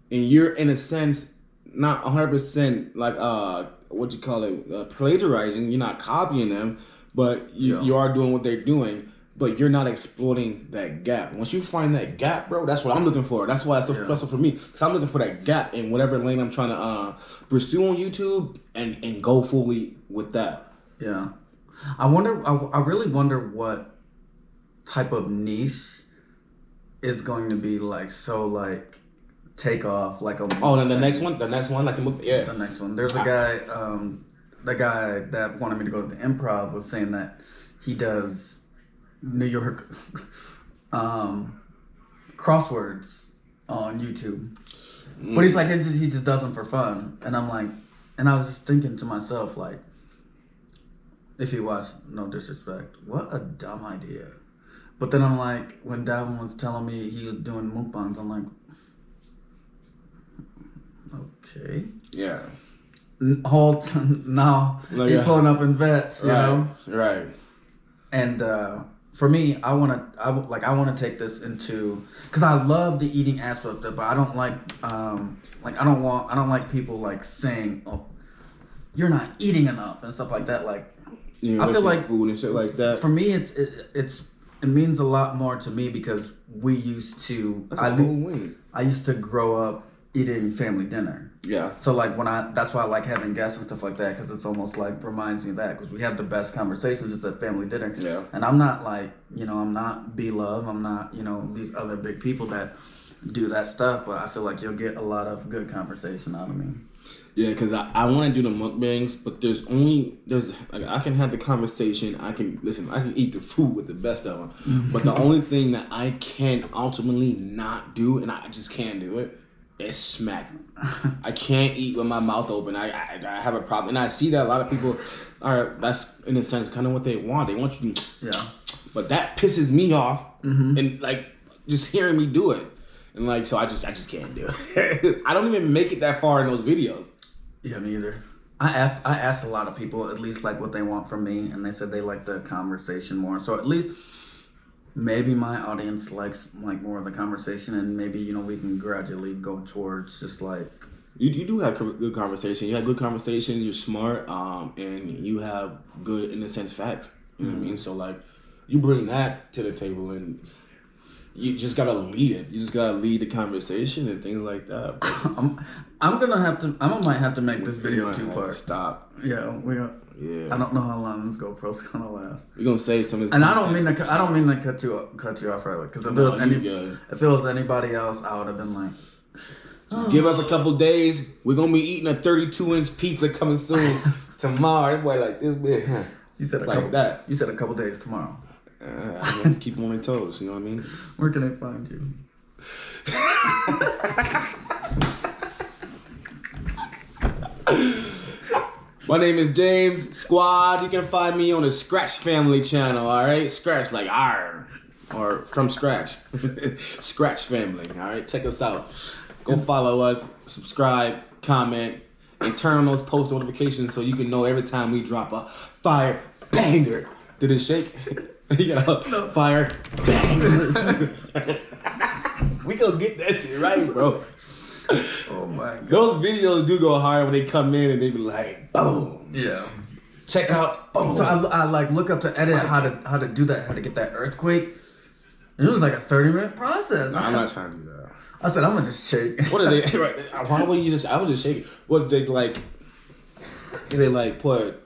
and you're in a sense not 100% like what you call it, plagiarizing. You're not copying them, but you are doing what they're doing, but you're not exploiting that gap. Once you find that gap, bro, that's what I'm looking for. That's why it's so stressful for me, because I'm looking for that gap in whatever lane I'm trying to pursue on YouTube and go fully with that. Yeah. I really wonder what type of niche is going to be like, so like take off like a then the next one like the movie, the next one. There's a guy, the guy that wanted me to go to the Improv was saying that he does New York crosswords on YouTube, but he's like he just does them for fun, and I'm like, and I was just thinking to myself like, if you watch, no disrespect, what a dumb idea. But then I'm like, when Davin was telling me he was doing mukbangs, I'm like, okay. Yeah. Now you're pulling up in vets, you know? Right. And for me, I want to take this into, because I love the eating aspect of it, but I don't like I don't like people like saying, oh, you're not eating enough and stuff like that. Like, I feel like food and shit like that. For me, it means a lot more to me because we used to. I used to grow up eating family dinner. Yeah. So like that's why I like having guests and stuff like that, because it's almost like reminds me of that, because we have the best conversations just at family dinner. Yeah. And I'm not like, I'm not B-Love. I'm not, these other big people that do that stuff, but I feel like you'll get a lot of good conversation out of me. Yeah, because I want to do the mukbangs, but there's like I can have the conversation, I can eat the food with the best of them, but the only thing that I can ultimately not do, and I just can't do it, is smack. I can't eat with my mouth open. I have a problem, and I see that a lot of people that's in a sense kind of what they want. They want you to, but that pisses me off, and like just hearing me do it. And like, so I just can't do it. I don't even make it that far in those videos. Yeah, me either. I asked a lot of people at least like what they want from me, and they said they like the conversation more. So at least maybe my audience likes like more of the conversation, and maybe we can gradually go towards just like you do have good conversation. You have good conversation. You're smart, and you have good in a sense facts. You know what I mean? So like, you bring that to the table and. You just gotta lead it. You just gotta lead the conversation and things like that. I might have to make this video 2 parts. Stop. Yeah, I don't know how long this GoPro's gonna last. You're gonna save some of this. And I don't mean to cut you off right away, because if it was anybody else, I would have been like, just give us a couple days. We're gonna be eating a 32-inch pizza coming soon tomorrow. Everybody like this big. You said that. You said a couple days tomorrow. I have to keep them on their toes, you know what I mean? Where can they find you? My name is James Squad. You can find me on the Scratch Family channel, alright? Scratch like R. Or from scratch. Scratch Family, alright? Check us out. Go follow us, subscribe, comment, and turn on those post notifications so you can know every time we drop a fire banger. Did it shake? You got a fire banger. We gonna get that shit right, bro. Oh my God. Those videos do go hard when they come in and they be like, boom. Yeah. Check out. Boom. So I like look up to edit how to do that, how to get that earthquake. And it was like a 30-minute process. I'm not trying to do that. I said I'm gonna just shake. What are they? Why would you just? I was just shaking. What they like? They like put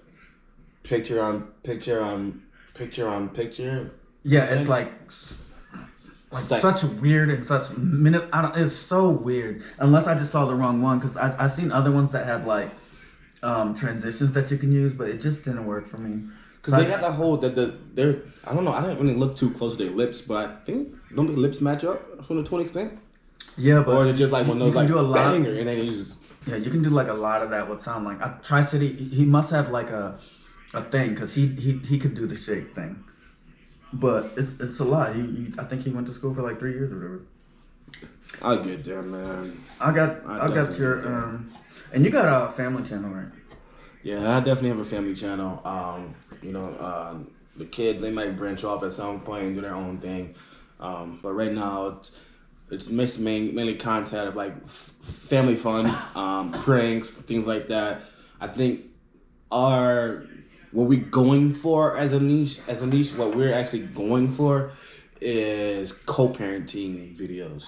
picture on picture on picture on picture. Yeah, it's like such weird and such minute. It's so weird. Unless I just saw the wrong one, because I seen other ones that have like transitions that you can use, but it just didn't work for me. Because they got that whole they're I don't know. I didn't really look too close to their lips, but I think don't their lips match up to an extent? Yeah, but or is it just like one of those like banger and then you just you can do like a lot of that. What sound like Tri-City? He must have like a thing because he could do the shake thing. But it's a lot. I think he went to school for like 3 years or whatever. I'll get there, man. I got your and you got a family channel, right? Yeah, I definitely have a family channel. The kids, they might branch off at some point and do their own thing. But right now, it's mainly content of like family fun, pranks, things like that. I think what we're going for as a niche, what we're actually going for is co-parenting videos.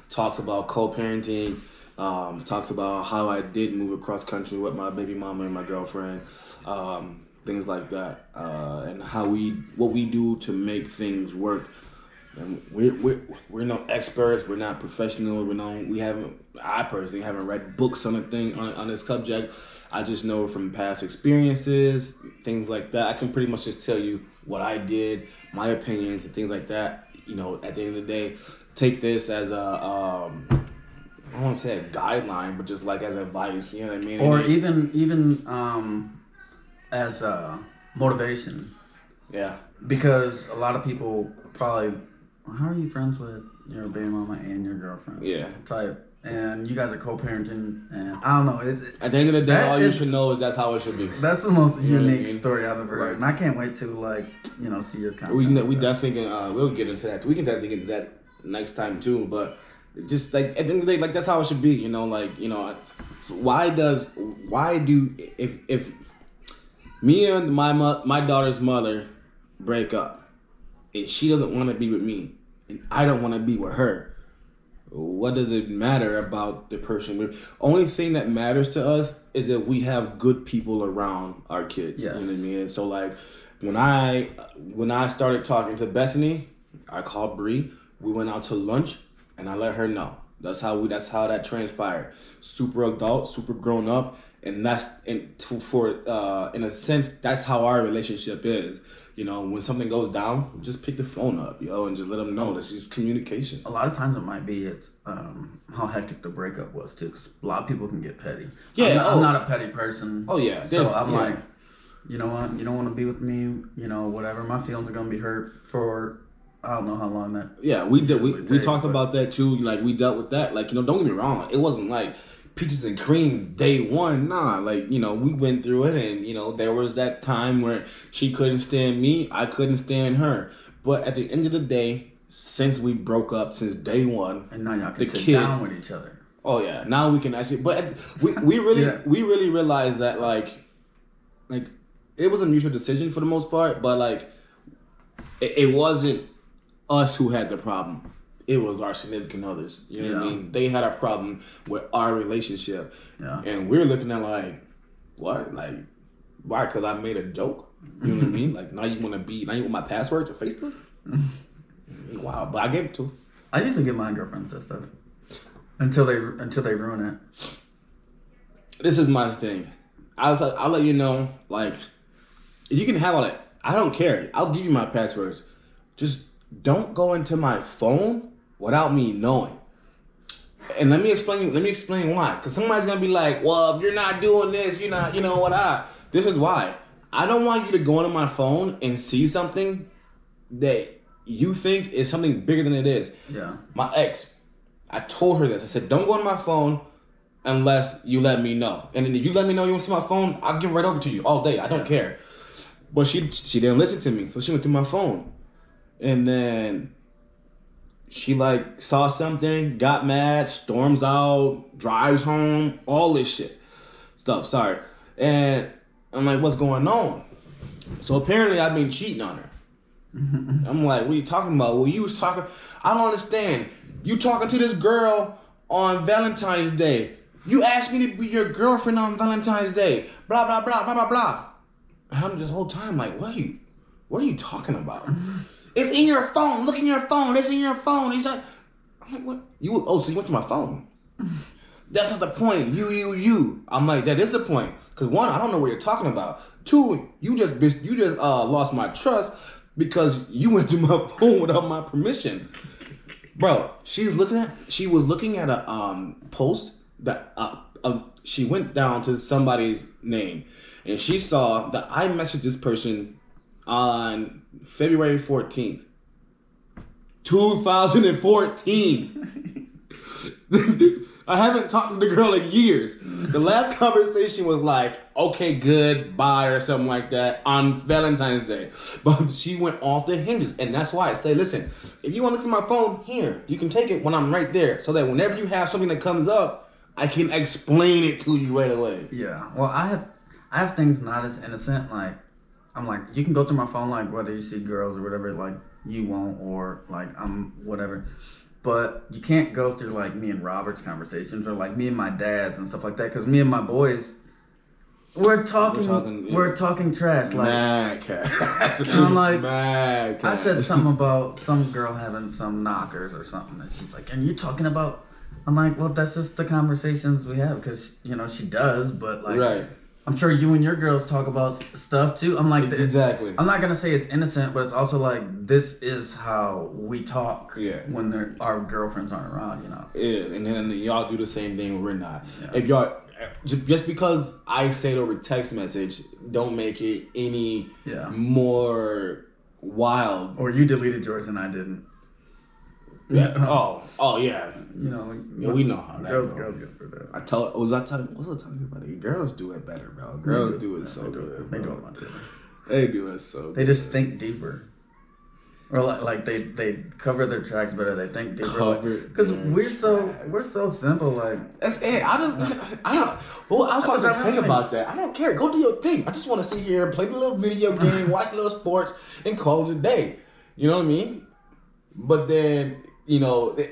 Talks about co-parenting. Talks about how I did move across country with my baby mama and my girlfriend, things like that, and what we do to make things work. And we're no experts. We're not professional. I personally haven't read books on on this subject. I just know from past experiences, things like that. I can pretty much just tell you what I did, my opinions, and things like that. At the end of the day, take this as a I don't want to say a guideline, but just like as advice, you know what I mean? Or even as a motivation. Yeah. Because a lot of people probably, how are you friends with your baby mama and your girlfriend? Yeah. Type. And you guys are co-parenting, and I don't know. At the end of the day, all you should know is that's how it should be. That's the most unique story I've ever heard, and I can't wait to see your content. We definitely can. We'll get into that. We can definitely get into that next time too. But just like at the end of the day, like that's how it should be. If me and my daughter's mother break up, and she doesn't want to be with me, and I don't want to be with her. What does it matter about the person? Only thing that matters to us is that we have good people around our kids. Yes. You know what I mean? And so like when I started talking to Bethany, I called Bree. We went out to lunch and I let her know. That's how that transpired. Super adult, super grown up, and in a sense that's how our relationship is. When something goes down, just pick the phone up, and just let them know. That's just communication. A lot of times it might be how hectic the breakup was too, because a lot of people can get petty. Yeah, I'm not a petty person. Oh yeah, so I'm like, you know what? You don't want to be with me. Whatever. My feelings are gonna be hurt for I don't know how long that. Yeah, we talked about that too. Like we dealt with that. Like don't get me wrong. It wasn't like peaches and cream day one. Nah, we went through it, and there was that time where she couldn't stand me, I couldn't stand her. But at the end of the day, since we broke up since day one, and now y'all can sit down with each other. Oh yeah, now we can actually. But we really we really realized that like it was a mutual decision for the most part, but it wasn't us who had the problem. It was our significant others. You know what I mean? They had a problem with our relationship. Yeah. And we're looking at what? Why? Because I made a joke? You know what I mean? Now you want my password to Facebook? Wow. But I gave it to her. I used to give my girlfriends that stuff. Until they ruin it. This is my thing. I'll let you know, you can have all that. I don't care. I'll give you my passwords. Just don't go into my phone without me knowing. And let me explain why. Because somebody's going to be like, well, if you're not doing this, you're not, This is why. I don't want you to go into my phone and see something that you think is something bigger than it is. Yeah. My ex, I told her this. I said, don't go on my phone unless you let me know. And then if you let me know you want to see my phone, I'll give it right over to you all day. I don't care. But she didn't listen to me. So she went through my phone. And then she saw something, got mad, storms out, drives home, all this stuff. Sorry. And I'm like, what's going on? So apparently I've been cheating on her. I'm like, what are you talking about? Well, you was talking, I don't understand. You talking to this girl on Valentine's Day. You asked me to be your girlfriend on Valentine's Day. Blah, blah, blah, blah, blah, blah. And I'm this whole time like, what are you talking about? It's in your phone. Look in your phone. It's in your phone. He's like, I'm like, what? So you went to my phone. That's not the point. You. I'm like, that is the point. Because one, I don't know what you're talking about. Two, you just lost my trust because you went to my phone without my permission. Bro, she was looking at a post that she went down to somebody's name and she saw that I messaged this person on February 14th, 2014. I haven't talked to the girl in years. The last conversation was like, okay, good, bye, or something like that on Valentine's Day. But she went off the hinges. And that's why I say, listen, if you want to look at my phone, here, you can take it when I'm right there. So that whenever you have something that comes up, I can explain it to you right away. Yeah. Well, I have things not as innocent. Like, I'm like, you can go through my phone, like, whether you see girls or whatever, like, you won't, or, like, I'm whatever. But you can't go through, like, me and Robert's conversations or, like, me and my dad's and stuff like that. Because me and my boys, we're talking trash. Like, mad cash. And I'm like, mad cash. I said something about some girl having some knockers or something. And she's like, and you talking about... I'm like, well, that's just the conversations we have. Because, you know, she does. But, like... Right. I'm sure you and your girls talk about stuff too. I'm like, exactly. I'm not gonna say it's innocent, but it's also like this is how we talk. Yeah. When our girlfriends aren't around, you know. It is, and then y'all do the same thing when we're not. Yeah. If y'all just because I say it over text message, don't make it any more wild. Or you deleted yours and I didn't. Yeah. Oh yeah. You know, like, we know how that girls goes. get for that. I was talking about it? Girls do it better, bro. Girls do it so good. They do it much better. They do it so good. They just think deeper. Or like they cover their tracks better. They think deeper. Because we're so simple. Like that's it. I was talking to think about that. I don't care. Go do your thing. I just want to sit here, play the little video game, watch little sports, and call it a day. You know what I mean? But then, you know, we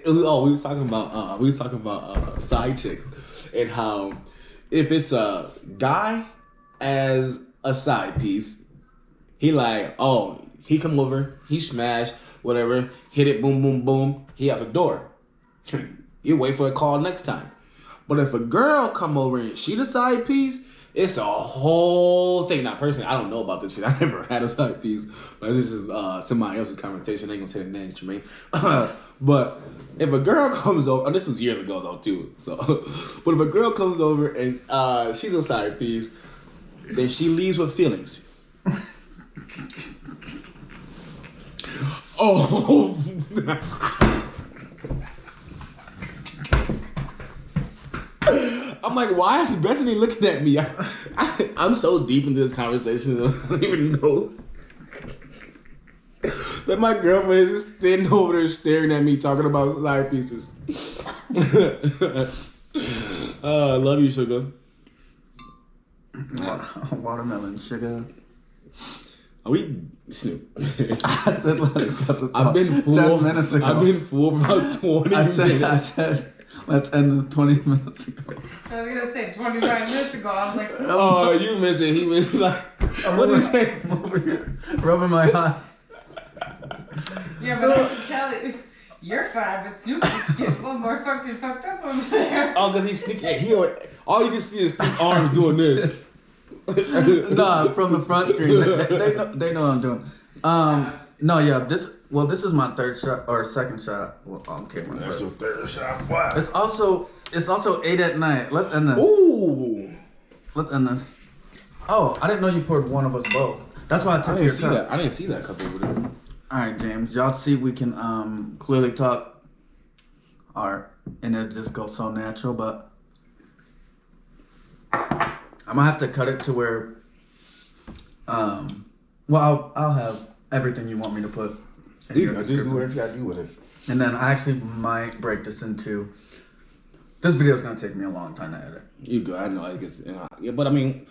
was talking about side chicks and how if it's a guy as a side piece, he like, he come over, he smash, whatever, hit it, boom, boom, boom, he out the door. You wait for a call next time. But if a girl come over and she the side piece, it's a whole thing. Now, personally, I don't know about this because I never had a side piece. But this is somebody else's conversation. I ain't gonna say the names, Jermaine. But if a girl comes over, and this was years ago though too. So, but if a girl comes over and she's a side piece, then she leaves with feelings. Oh. I'm like, why is Bethany looking at me? I'm so deep into this conversation, I don't even know. That my girlfriend is just standing over there staring at me, talking about side pieces. I love you, sugar. Watermelon sugar. Are we Snoop? I said, let's cut this I've been full 10 minutes ago. I've been full for about 20 minutes. I said, let's end this 20 minutes ago. I was gonna say 25 minutes ago. I was like, oh, you miss it. He was like, what did he say? I'm over here rubbing my eyes. yeah, but I can tell you, you're fine, but Snoop gets a little more fucked up over there. Oh, because he's sneaking. All you can see is his arms doing this. Nah, from the front screen. They know what I'm doing. No, yeah, this is my third shot or second shot. Well, on camera. That's your third shot. Wow. It's also 8 at night. Let's end this. Ooh. Let's end this. Oh, I didn't know you poured one of us both. That's why I took your cup. I didn't see that cup over there. All right, James. Y'all see we can clearly talk art, and it just goes so natural. But I'm gonna have to cut it to where, well, I'll have everything you want me to put. You just do whatever you gotta do with it. And then I actually might break this into. This video is gonna take me a long time to edit. You good? I know. I guess. Yeah, but I mean,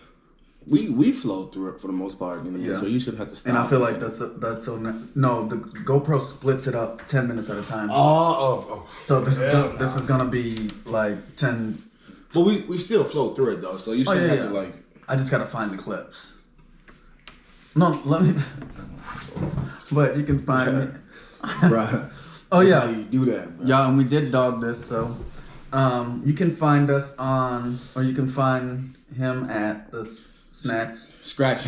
we flow through it for the most part. You know, yeah. So you shouldn't have to stop. And I feel like that's so. No, the GoPro splits it up 10 minutes at a time. Oh. So this is gonna be like 10. But we still flow through it though, so you shouldn't have to like. I just gotta find the clips. No, let me. But you can find me. Bruh. Oh That's yeah, how you do that, bro. yeah, and we did dog this, so you can find us on, or you can find him at the Snatch. Scratch.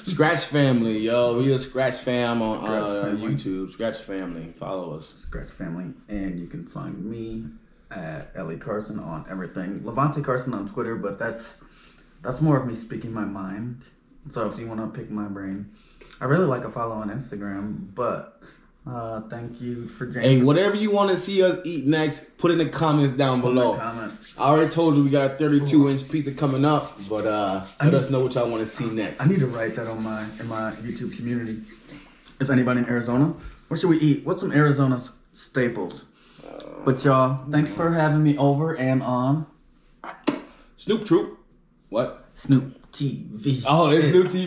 Scratch Family, yo. We a Scratch Fam on YouTube. Scratch Family. Follow us. Scratch Family, and you can find me at Lecarson on everything. Levante Carson on Twitter, but that's more of me speaking my mind. So if you want to pick my brain, I really like a follow on Instagram. But thank you for James. Hey, whatever you want to see us eat next, put in the comments down below. I already told you we got a 32-inch pizza coming up, but let us know what y'all want to see next. I need to write that on in my YouTube community. If anybody in Arizona, what should we eat? What's some Arizona staples? But y'all, thanks for having me over and on Snoop Troop. What? Snoop TV. Oh, it's Snoop TV.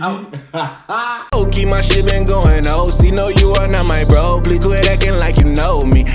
Keep my shit been going, oh. See, no, you are not my bro. Please quit acting like you know me.